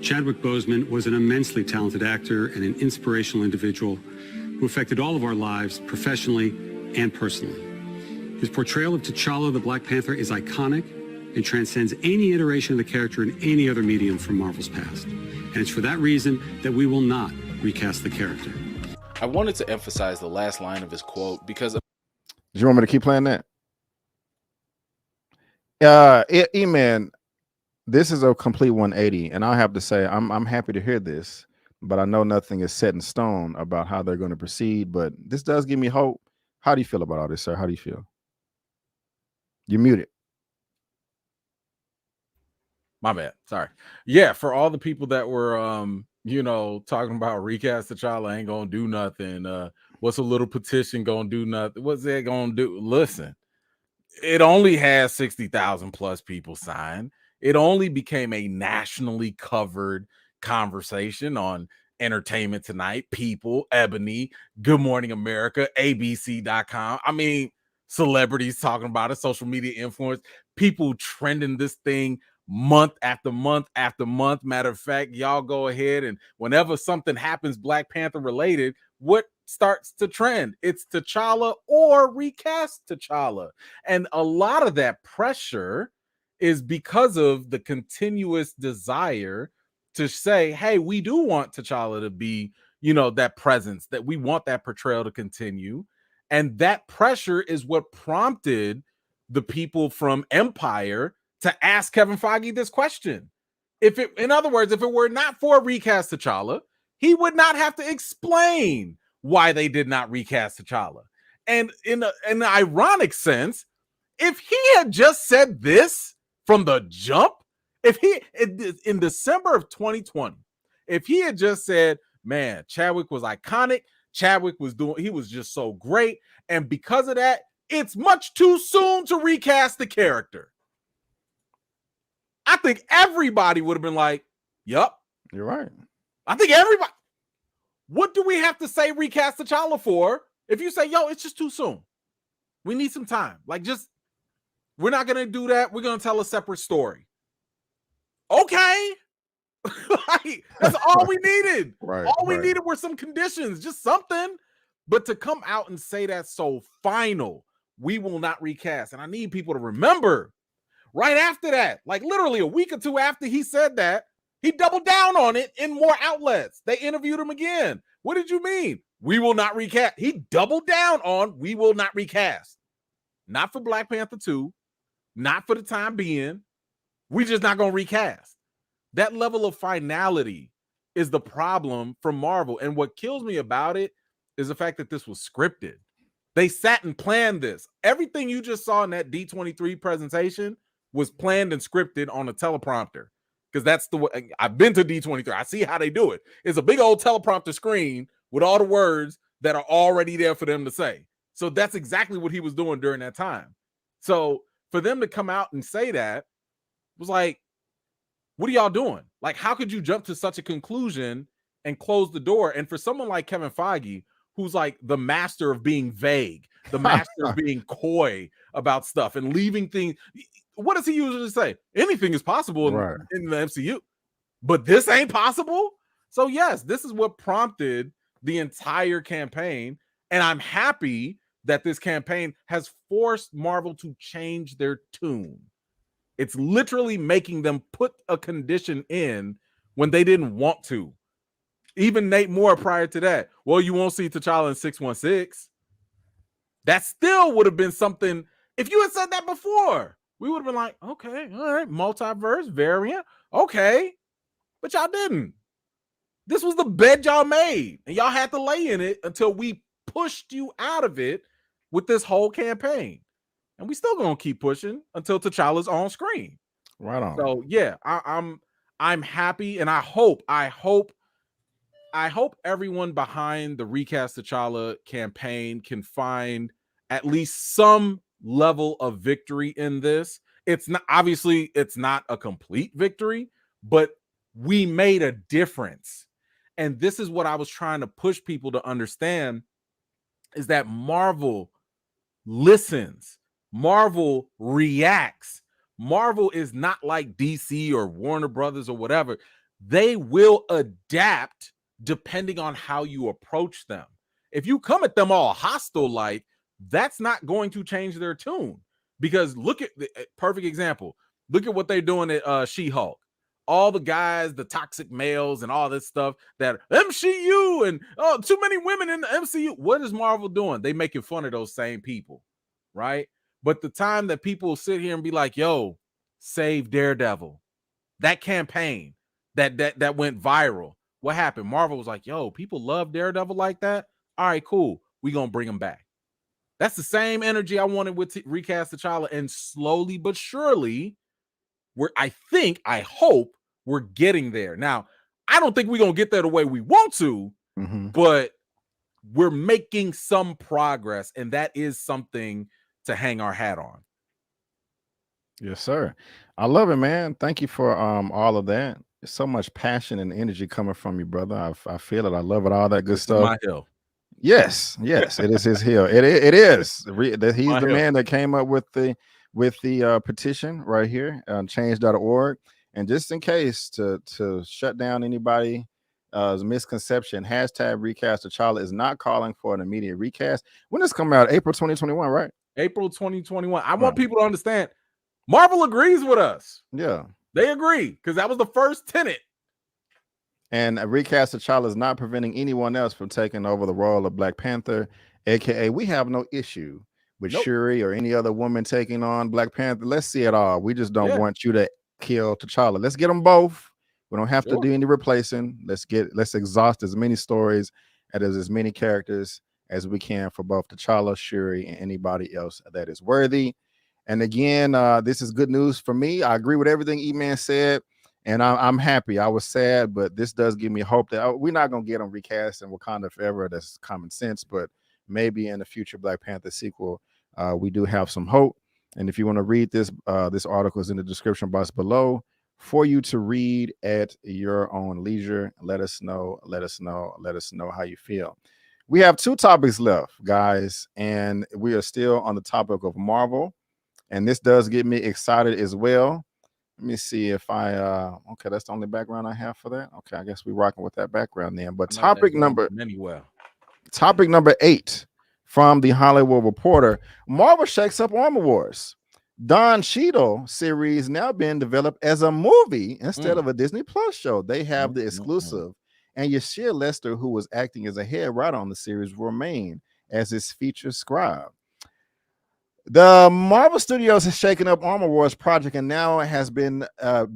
Chadwick Boseman was an immensely talented actor and an inspirational individual who affected all of our lives professionally and personally. His portrayal of T'Challa, the Black Panther, is iconic and transcends any iteration of the character in any other medium from Marvel's past. And it's for that reason that we will not recast the character. I wanted to emphasize the last line of his quote because... Do you want me to keep playing that? Eman, this is a complete 180, and I have to say I'm happy to hear this, but I know nothing is set in stone about how they're going to proceed. But this does give me hope. How do you feel about all this, sir? How do you feel? You're muted. My bad. Sorry. Yeah, for all the people that were talking about recast T'Challa ain't gonna do nothing. What's a little petition gonna do nothing? What's that gonna do? Listen. It only has 60,000 plus people signed. It only became a nationally covered conversation on Entertainment Tonight, People, Ebony, Good Morning America, ABC.com. I mean, celebrities talking about it, social media influence, people trending this thing month after month after month. Matter of fact, y'all go ahead and whenever something happens Black Panther related, what starts to trend? It's T'Challa or recast T'Challa. And a lot of that pressure is because of the continuous desire to say, hey, we do want T'Challa to be, that presence, that we want that portrayal to continue. And that pressure is what prompted the people from Empire to ask Kevin Feige this question. In other words, if it were not for recast T'Challa, he would not have to explain why they did not recast T'Challa. And in an ironic sense, if he had just said this from the jump, if he in December of 2020, if he had just said, man, Chadwick was iconic, he was just so great, and because of that, it's much too soon to recast the character, I think everybody would have been like, yup. You're right. I think everybody. What do we have to say recast T'Challa for if you say, yo, it's just too soon? We need some time. We're not going to do that. We're going to tell a separate story. Okay. That's all we needed. Right. All we needed were some conditions, just something. But to come out and say that so final, we will not recast. And I need people to remember right after that, like literally a week or two after he said that, he doubled down on it in more outlets. They interviewed him again. What did you mean? We will not recast. He doubled down on we will not recast. Not for Black Panther 2, not for the time being. We just not going to recast. That level of finality is the problem from Marvel. And what kills me about it is the fact that this was scripted. They sat and planned this. Everything you just saw in that D23 presentation was planned and scripted on a teleprompter. Because that's the way I've been to D23. I see how they do it. It's a big old teleprompter screen with all the words that are already there for them to say. So that's exactly what he was doing during that time. So for them to come out and say that was like, what are y'all doing? Like, how could you jump to such a conclusion and close the door? And for someone like Kevin Feige, who's like the master of being vague, the master of being coy about stuff and leaving things. What does he usually say? Anything is possible in the MCU, but this ain't possible. So yes, this is what prompted the entire campaign. And I'm happy that this campaign has forced Marvel to change their tune. It's literally making them put a condition in when they didn't want to. Even Nate Moore prior to that. Well, you won't see T'Challa in 616. That still would have been something. If you had said that before, we would have been like, okay, all right, multiverse variant. Okay. But y'all didn't. This was the bed y'all made. And y'all had to lay in it until we pushed you out of it with this whole campaign. And we still gonna keep pushing until T'Challa's on screen. Right on. So yeah, I'm happy, and I hope everyone behind the Recast T'Challa campaign can find at least some level of victory in this. It's not obviously it's not a complete victory, but we made a difference. And this is what I was trying to push people to understand is that Marvel listens. Marvel reacts. Marvel is not like DC or Warner Brothers or whatever. They will adapt depending on how you approach them. If you come at them all hostile, like that's not going to change their tune. Because look at the perfect example. Look at what they're doing at She-Hulk. All the guys, the toxic males and all this stuff that MCU and too many women in the MCU. What is Marvel doing? They making fun of those same people, right? But the time that people sit here and be like, yo, save Daredevil, that campaign that went viral. What happened? Marvel was like, yo, people love Daredevil like that. All right, cool. We gonna bring him back. That's the same energy I wanted with Recast T'Challa, and slowly but surely, I hope we're getting there. Now, I don't think we're gonna get there the way we want to, but we're making some progress, and that is something to hang our hat on. Yes, sir. I love it, man. Thank you for all of that. There's so much passion and energy coming from you, brother. I feel it. I love it. All that good stuff. My hill. Yes, it is his hill. It is. He's the man that came up with the petition right here on change.org. And just in case to shut down anybody's misconception, hashtag Recast T'Challa is not calling for an immediate recast. When does come out? April 2021, right? April 2021. I want people to understand Marvel agrees with us. Yeah. They agree because that was the first tenet. And Recast T'Challa is not preventing anyone else from taking over the role of Black Panther, aka we have no issue with Shuri or any other woman taking on Black Panther. Let's see it all. We just don't want you to kill T'Challa. Let's get them both. We don't have to do any replacing. Let's exhaust as many stories and as many characters as we can for both T'Challa, Shuri, and anybody else that is worthy. And again, this is good news for me. I agree with everything Eman said, and I'm happy. I was sad, but this does give me hope that we're not going to get them recast in Wakanda Forever. That's common sense, but maybe in the future Black Panther sequel, we do have some hope. And if you want to read this, this article is in the description box below for you to read at your own leisure. Let us know how you feel. We have 2 topics left, guys, and we are still on the topic of Marvel. And this does get me excited as well. Let me see if okay, that's the only background I have for that. Okay, I guess we're rocking with that background then. But topic number, Topic number 8 from the Hollywood Reporter. Marvel shakes up Armor Wars. Don Cheadle series now being developed as a movie instead of a Disney Plus show. They have the exclusive. And Yashir Lester, who was acting as a head writer on the series, will remain as his feature scribe. The Marvel Studios has shaken up Armor Wars project, and now it has been a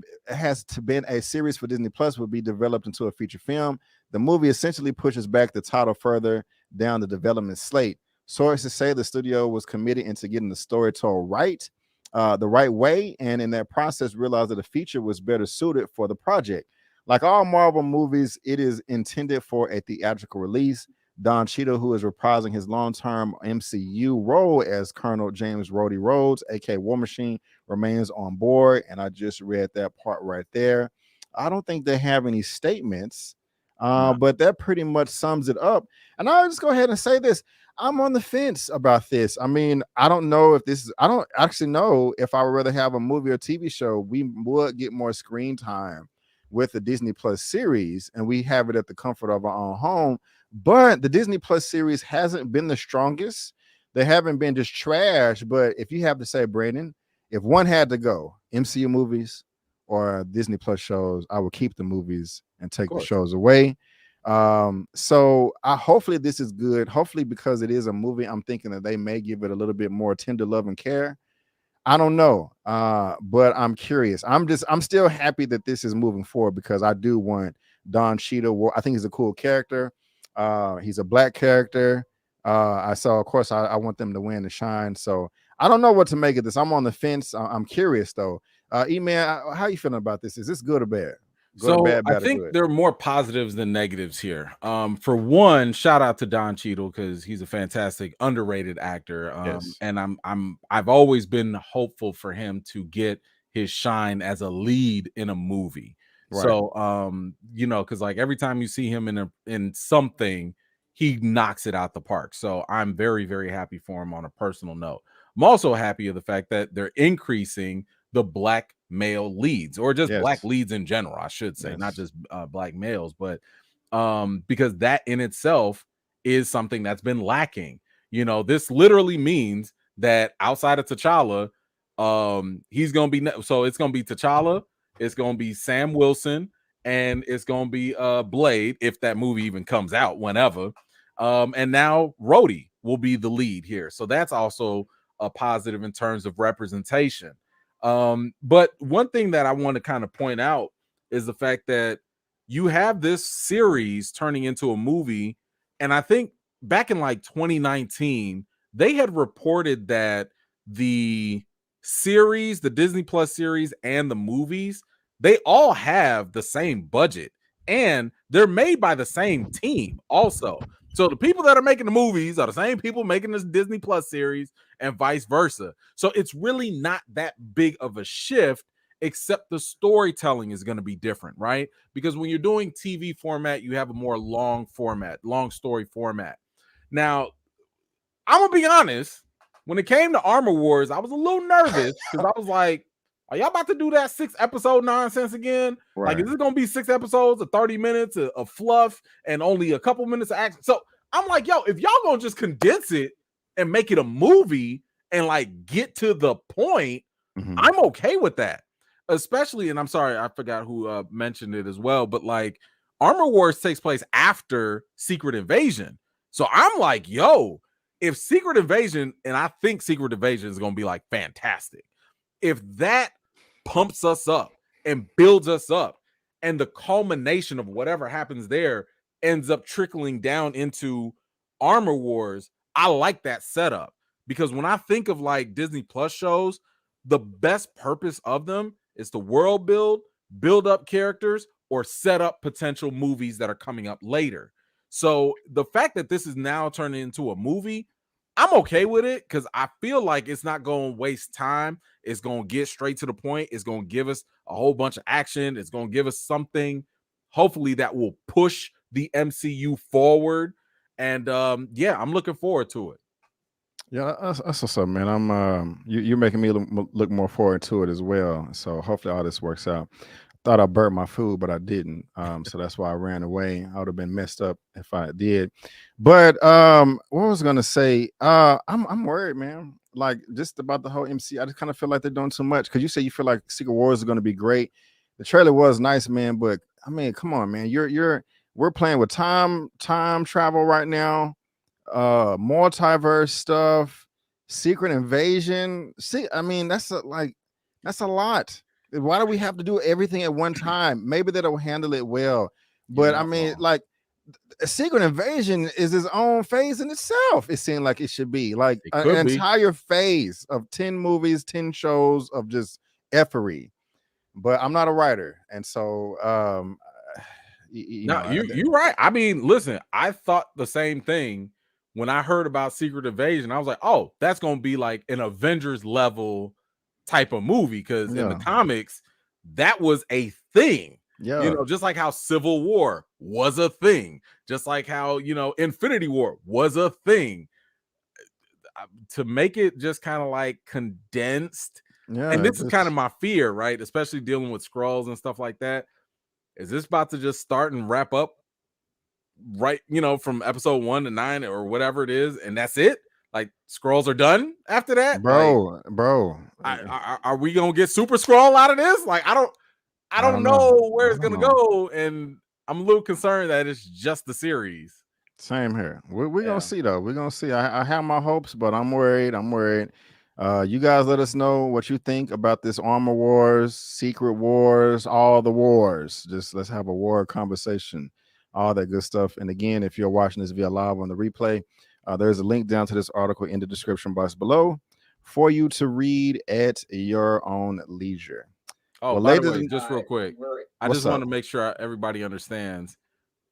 series for Disney Plus will be developed into a feature film. The movie essentially pushes back the title further down the development slate. Sources say the studio was committed into getting the story told right, the right way, and in that process realized that a feature was better suited for the project. Like all Marvel movies, it is intended for a theatrical release. Don Cheadle, who is reprising his long-term MCU role as Colonel James Rhodey Rhodes, aka War Machine, remains on board. And I just read that part right there. I don't think they have any statements, but that pretty much sums it up. And I'll just go ahead and say this. I'm on the fence about this. I mean, I don't know if this is, I don't actually know if I would rather have a movie or TV show. We would get more screen time with the Disney Plus series, and we have it at the comfort of our own home. But the Disney Plus series hasn't been the strongest. They haven't been just trash. But if you have to say, Brandon, if one had to go, MCU movies or Disney Plus shows, I would keep the movies and take the shows away. So hopefully this is good. Hopefully, because it is a movie, I'm thinking that they may give it a little bit more tender love and care. I don't know, but I'm curious. I'm still happy that this is moving forward because I do want Don Cheadle. I think he's a cool character. He's a black character. Of course, I want them to win and shine. So I don't know what to make of this. I'm on the fence. I'm curious though. Eman, how you feeling about this? Is this good or bad? So bad, I think there are more positives than negatives here. For one, shout out to Don Cheadle because he's a fantastic, underrated actor. And I've always been hopeful for him to get his shine as a lead in a movie. Right. So you know, because like every time you see him in something, he knocks it out the park. So I'm very, very happy for him on a personal note. I'm also happy of the fact that they're increasing the black male leads, or just black leads in general, I should say, not just black males, but because that in itself is something that's been lacking. You know, this literally means that outside of T'Challa, he's gonna be so it's gonna be T'Challa, it's gonna be Sam Wilson, and it's gonna be Blade if that movie even comes out whenever. And now Rhodey will be the lead here, so that's also a positive in terms of representation. But one thing that I want to kind of point out is the fact that you have this series turning into a movie. And I think back in like 2019, they had reported that the series, the Disney Plus series and the movies, they all have the same budget and they're made by the same team also. So the people that are making the movies are the same people making this Disney Plus series and vice versa. So it's really not that big of a shift, except the storytelling is going to be different, right? Because when you're doing TV format, you have a more long story format. Now, I'm going to be honest, when it came to Armor Wars, I was a little nervous because I was like, are y'all about to do that 6-episode nonsense again? Right. Like, is this going to be 6 episodes of 30 minutes of fluff and only a couple minutes of action? So I'm like, yo, if y'all going to just condense it and make it a movie and like get to the point, I'm okay with that. Especially, and I'm sorry, I forgot who mentioned it as well, but like Armor Wars takes place after Secret Invasion. So I'm like, yo, if Secret Invasion, and I think Secret Invasion is going to be like fantastic. If that pumps us up and builds us up, and the culmination of whatever happens there ends up trickling down into Armor Wars, I like that setup. Because when I think of like Disney Plus shows, the best purpose of them is to world build up characters, or set up potential movies that are coming up later. So the fact that this is now turning into a movie, I'm okay with it because I feel like it's not going to waste time. It's going to get straight to the point. It's going to give us a whole bunch of action. It's going to give us something, hopefully, that will push the MCU forward. And yeah, I'm looking forward to it. Yeah, that's what's up, man. I'm you're making me look more forward to it as well. So hopefully all this works out. thought I burnt my food, but I didn't. So that's why I ran away. I would have been messed up if I did. But what was I gonna say? I'm worried, man. Like just about the whole MC. I just kind of feel like they're doing too much. Because you say you feel like Secret Wars is gonna be great. The trailer was nice, man. But I mean, come on, man. We're playing with time travel right now. Multiverse stuff, secret invasion. See, I mean, that's a lot. Why do we have to do everything at one time? Maybe that'll handle it well, but I mean, like a secret invasion is its own phase in itself. It seemed like it should be like an entire phase of 10 movies, 10 shows of just effery. But I'm not a writer, and so you're right. I mean, listen, I thought the same thing when I heard about Secret Invasion. I was like, oh, that's gonna be like an Avengers level type of movie, because in the comics that was a thing. Yeah, you know, just like how Civil War was a thing, just like how, you know, Infinity War was a thing. To make it just kind of like condensed, and this is kind of my fear, right? Especially dealing with Skrulls and stuff like that. Is this about to just start and wrap up right, you know, from episode 1 to 9 or whatever it is, and that's it? Like Skrulls are done after that, bro. Are we gonna get Super Skrull out of this? Like, I don't know where it's gonna go, and I'm a little concerned that it's just the series. Same here. We're gonna see though. We're gonna see. I have my hopes, but I'm worried. You guys let us know what you think about this Armor Wars, Secret Wars, all the wars. Just let's have a war conversation, all that good stuff. And again, if you're watching this via live on the replay, there's a link down to this article in the description box below for you to read at your own leisure. Oh, well, by the way, just real quick, I just want to make sure everybody understands.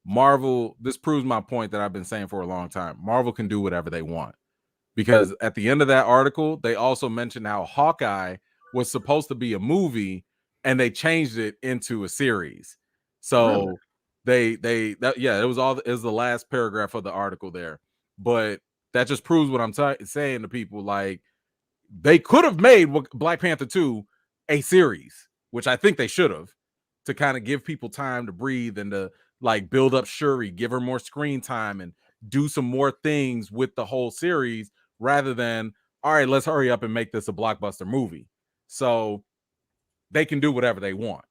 Marvel, this proves my point that I've been saying for a long time. Marvel can do whatever they want, because at the end of that article, they also mentioned how Hawkeye was supposed to be a movie and they changed it into a series. So it was the last paragraph of the article there. But that just proves what I'm saying to people. Like, they could have made Black Panther 2 a series, which I think they should have, to kind of give people time to breathe and to like build up Shuri, give her more screen time and do some more things with the whole series, rather than, all right, let's hurry up and make this a blockbuster movie. So they can do whatever they want.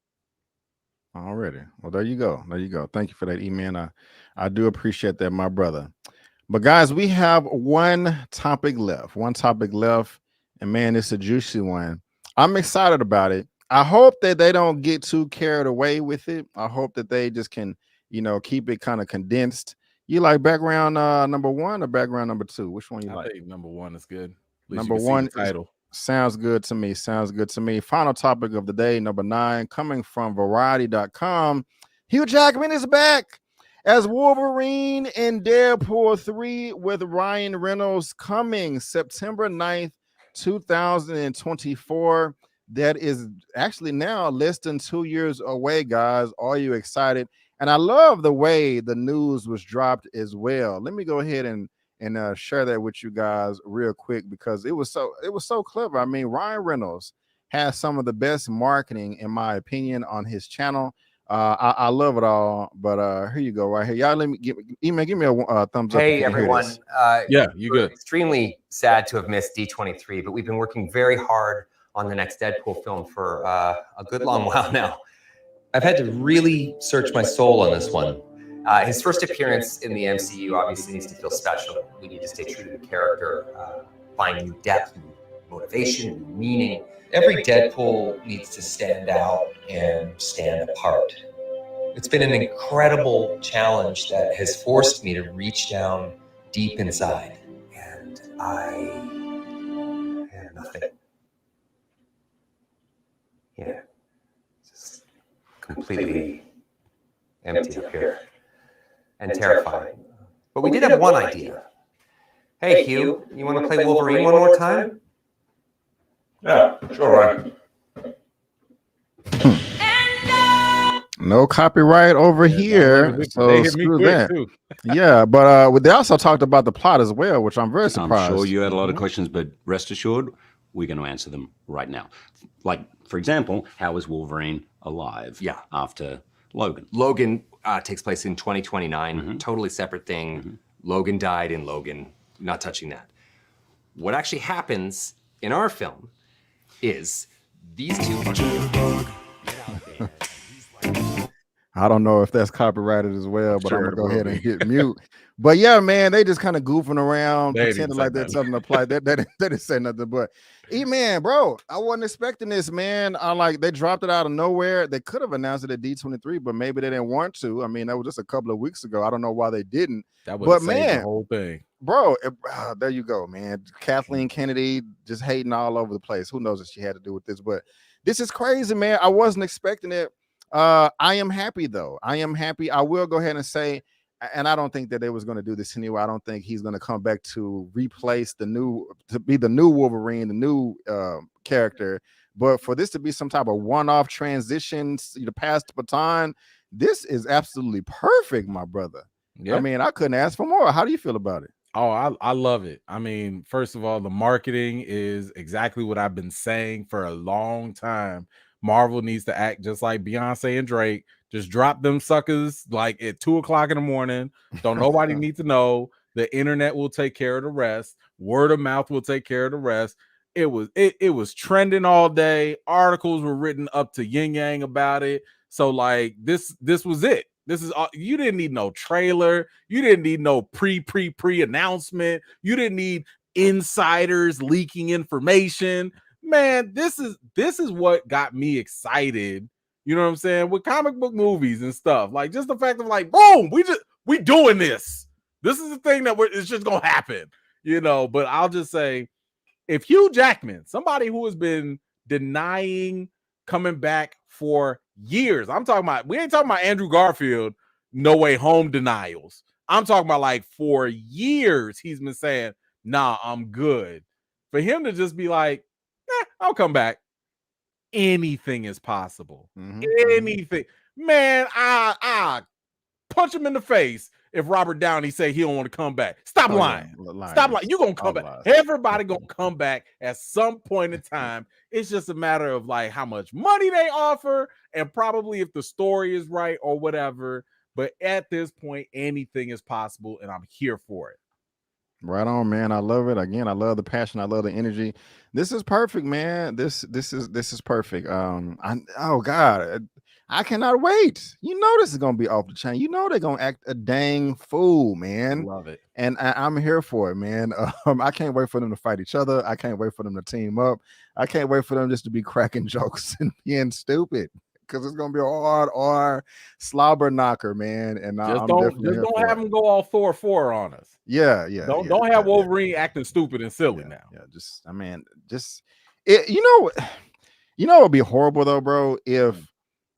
Already. Well, there you go. Thank you for that, Eman. I do appreciate that, my brother. But guys, we have one topic left. And man, it's a juicy one. I'm excited about it. I hope that they don't get too carried away with it. I hope that they just can, you know, keep it kind of condensed. You like background number 1 or background number 2? Which one you like? I think number 1 is good. Number 1 title. Sounds good to me. Final topic of the day, number 9, coming from Variety.com. Hugh Jackman is back as Wolverine in Deadpool 3 with Ryan Reynolds, coming September 9th, 2024. That is actually now less than 2 years away, guys. Are you excited? And I love the way the news was dropped as well. Let me go ahead and share that with you guys real quick, because it was so clever. I mean, Ryan Reynolds has some of the best marketing, in my opinion, on his channel. I love it all. But here you go, right here, y'all. Let me give me a thumbs up. Hey everyone. Yeah, you good? Extremely sad to have missed D23, but we've been working very hard on the next Deadpool film for a good long while now. I've had to really search my soul on this one. His first appearance in the MCU obviously needs to feel special. We need to stay true to the character, find new depth, new motivation, new meaning. Every Deadpool needs to stand out and stand apart. It's been an incredible challenge that has forced me to reach down deep inside, and I have nothing. Yeah, just completely empty up here and terrifying. But we did have one idea. Hey, Hugh, you want to play Wolverine one more time? Yeah, sure, Ryan. No copyright over here, so screw that. Yeah, but they also talked about the plot as well, which I'm very surprised. I'm sure you had a lot of questions, but rest assured, we're going to answer them right now. Like, for example, how is Wolverine alive. Yeah. After Logan. Logan takes place in 2029. Totally separate thing. Logan died in Logan. Not touching that. What actually happens in our film is these two. I don't know if that's copyrighted as well, but Sure, I'm gonna go it will ahead and be. hit mute. But yeah, man, they just kind of goofing around, They pretending didn't like say that's nothing. something applied. They didn't say nothing. But man, bro, I wasn't expecting this, man. I like they dropped it out of nowhere. They could have announced it at D23, but maybe they didn't want to. I mean, that was just a couple of weeks ago. I don't know why they didn't. That would But have saved man, the whole thing. bro, there you go, man. Kathleen Kennedy just hating all over the place. Who knows what she had to do with this? But this is crazy, man. I wasn't expecting it. I am happy though. I am happy. I will go ahead and say, and I don't think that they was going to do this anyway. I don't think he's going to come back to replace to be the new Wolverine, the new character. But for this to be some type of one-off transition, pass the baton, this is absolutely perfect, my brother. Yeah. I mean, I couldn't ask for more. How do you feel about it? Oh, I love it. I mean, first of all, the marketing is exactly what I've been saying for a long time. Marvel needs to act just like Beyonce and Drake. Just drop them suckers like at 2:00 in the morning. Don't nobody need to know. The internet will take care of the rest. Word of mouth will take care of the rest. It was trending all day. Articles were written up to yin yang about it. So like this was it. This is all. You didn't need no trailer. You didn't need no pre announcement. You didn't need insiders leaking information. Man, this is what got me excited. You know what I'm saying? With comic book movies and stuff. Like just the fact of like, boom, we doing this. This is the thing that it's just gonna happen. You know, but I'll just say, if Hugh Jackman, somebody who has been denying coming back for years, we ain't talking about Andrew Garfield, No Way Home denials. I'm talking about like for years he's been saying, nah, I'm good. For him to just be like, I'll come back. Anything is possible. Anything. Man, I punch him in the face if Robert Downey say he don't want to come back. Stop lying. Stop lying. You gonna come back. Everybody gonna come back at some point in time. It's just a matter of like how much money they offer and probably if the story is right or whatever. But at this point, anything is possible, and I'm here for it. Right on, man. I love it. Again, I love the passion. I love the energy. This is perfect, man. This is perfect. Oh God, I cannot wait. You know this is gonna be off the chain. You know they're gonna act a dang fool, man. Love it. And I'm here for it, man. I can't wait for them to fight each other. I can't wait for them to team up. I can't wait for them just to be cracking jokes and being stupid. Because it's gonna be a hard slobber knocker, man. And just don't have them go all Thor 4 on us. Yeah. Don't have Wolverine acting stupid and silly now. Yeah, you know, it'd be horrible though, bro. If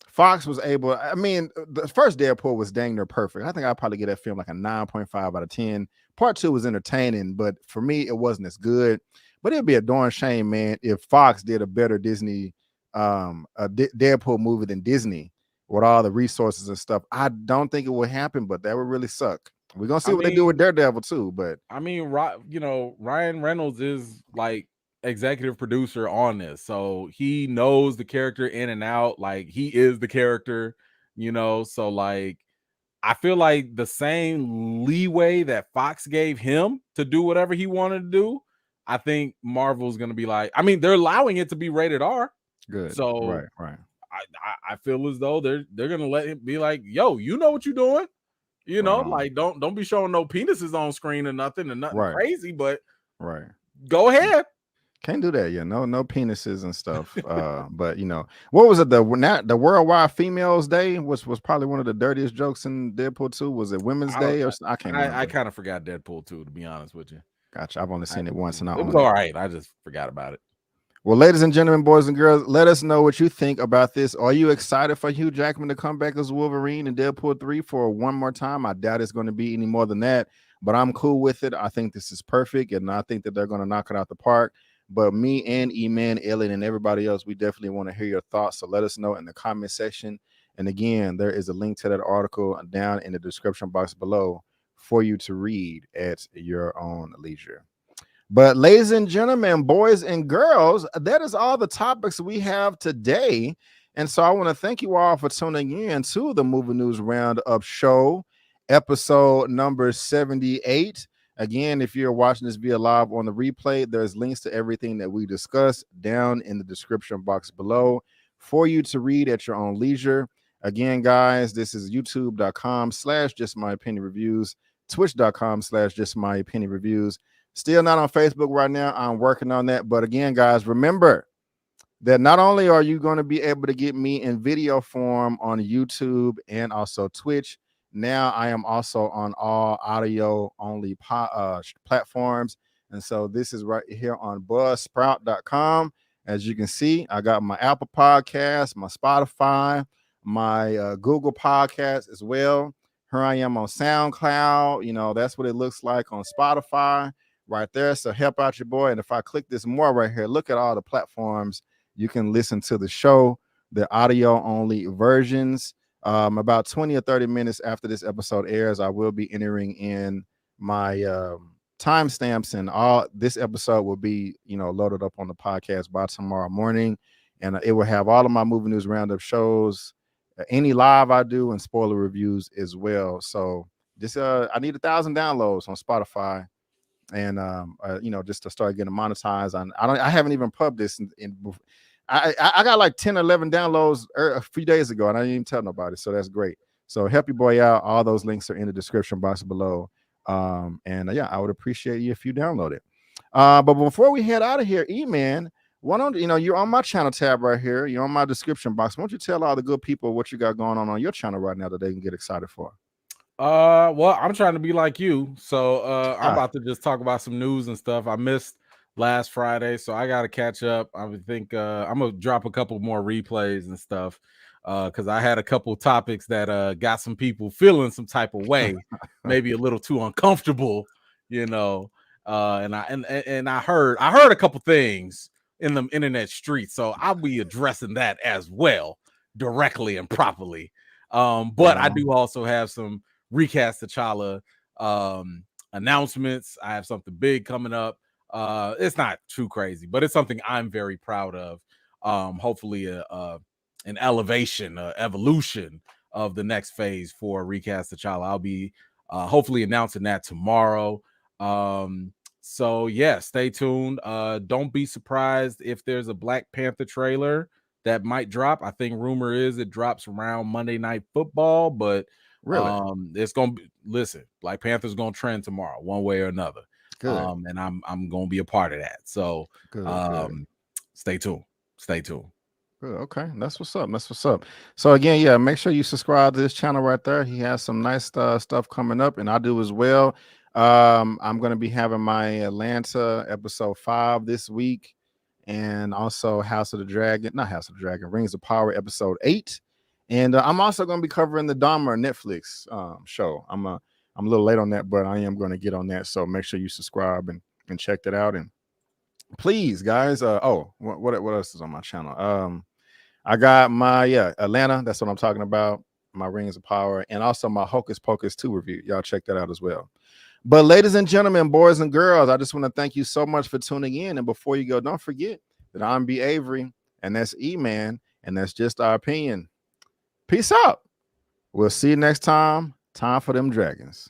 Fox was able, I mean, the first Deadpool was dang near perfect. I think I'd probably give that film like a 9.5 out of 10. Part 2 was entertaining, but for me, it wasn't as good. But it'd be a darn shame, man, if Fox did a better Disney Deadpool movie than Disney with all the resources and stuff. I don't think it would happen, but that would really suck. We're gonna see what they do with Daredevil too. But I mean, Ryan Reynolds is like executive producer on this, so he knows the character in and out. Like he is the character, so like I feel like the same leeway that Fox gave him to do whatever he wanted to do, I think Marvel's gonna be like, I mean, they're allowing it to be rated R. Good. So right. I feel as though they're gonna let him be like, yo, you know what you're doing, like don't be showing no penises on screen or nothing crazy, but go ahead. Can't do that, no penises and stuff. But what was it? The Worldwide Females Day was probably one of the dirtiest jokes in Deadpool 2. Was it Women's Day or I can't remember. I kind of forgot Deadpool 2, to be honest with you. Gotcha. I've only seen it once, and it was all right. I just forgot about it. Well, ladies and gentlemen, boys and girls, let us know what you think about this. Are you excited for Hugh Jackman to come back as Wolverine in Deadpool 3 for one more time? I doubt it's going to be any more than that, but I'm cool with it. I think this is perfect, and I think that they're going to knock it out the park. But me and Eman, Elliot, and everybody else, we definitely want to hear your thoughts, so let us know in the comment section. And again, there is a link to that article down in the description box below for you to read at your own leisure. But ladies and gentlemen, boys and girls, that is all the topics we have today. And so I want to thank you all for tuning in to the Movie News Roundup Show, episode number 78. Again, if you're watching this via live on the replay, there's links to everything that we discussed down in the description box below for you to read at your own leisure. Again, guys, this is youtube.com/justmyopinionreviews, twitch.com/justmyopinionreviews. Still not on Facebook right now. I'm working on that. But again, guys, remember that not only are you going to be able to get me in video form on YouTube and also Twitch, now I am also on all audio only platforms. And so this is right here on buzzsprout.com. As you can see, I got my Apple Podcast, my Spotify, my Google Podcast as well. Here I am on SoundCloud. You know, that's what it looks like on Spotify right there. So help out your boy. And if I click this more right here, look at all the platforms you can listen to the show, the audio only versions. About 20 or 30 minutes after this episode airs, I will be entering in my timestamps, and all this episode will be, you know, loaded up on the podcast by tomorrow morning, and it will have all of my movie news roundup shows, any live I do, and spoiler reviews as well. So this I need 1,000 downloads on Spotify, and you know, just to start getting monetized. I haven't even pubbed this I got like 10 or 11 downloads a few days ago, and I didn't even tell nobody. So that's great. So help your boy out. All those links are in the description box below. And yeah, I would appreciate you if you download it. But before we head out of here, Eman, why don't you know, you're on my channel tab right here. You're on my description box. Why don't you tell all the good people what you got going on your channel right now that they can get excited for? Well, I'm trying to be like you. So I'm about to just talk about some news and stuff. I missed last Friday, so I got to catch up. I would think I'm gonna drop a couple more replays and stuff because I had a couple topics that got some people feeling some type of way, maybe a little too uncomfortable, you know. And I heard a couple things in the internet streets, so I'll be addressing that as well, directly and properly. But I do also have some Recast T'Challa announcements. I have something big coming up. It's not too crazy, but it's something I'm very proud of. Hopefully an elevation, evolution of the next phase for Recast T'Challa. I'll be hopefully announcing that tomorrow. So yeah, stay tuned. Don't be surprised if there's a Black Panther trailer that might drop. I think rumor is it drops around Monday Night Football, but really, it's gonna be, listen, Black Panther's gonna trend tomorrow, one way or another. Good. And I'm gonna be a part of that. So good. Stay tuned. Good. Okay, that's what's up. So again, yeah, make sure you subscribe to this channel right there. He has some nice stuff coming up, and I do as well. I'm gonna be having my Atlanta episode 5 this week, and also Rings of Power episode 8. And I'm also gonna be covering the Dahmer Netflix show. I'm a little late on that, but I am going to get on that. So make sure you subscribe and check that out. And please, guys, what else is on my channel? I got my Atlanta. That's what I'm talking about. My Rings of Power, and also my Hocus Pocus 2 review. Y'all check that out as well. But ladies and gentlemen, boys and girls, I just want to thank you so much for tuning in. And before you go, don't forget that I'm B. Avery, and that's Eman, and that's just our opinion. Peace out. We'll see you next time. Time for them dragons.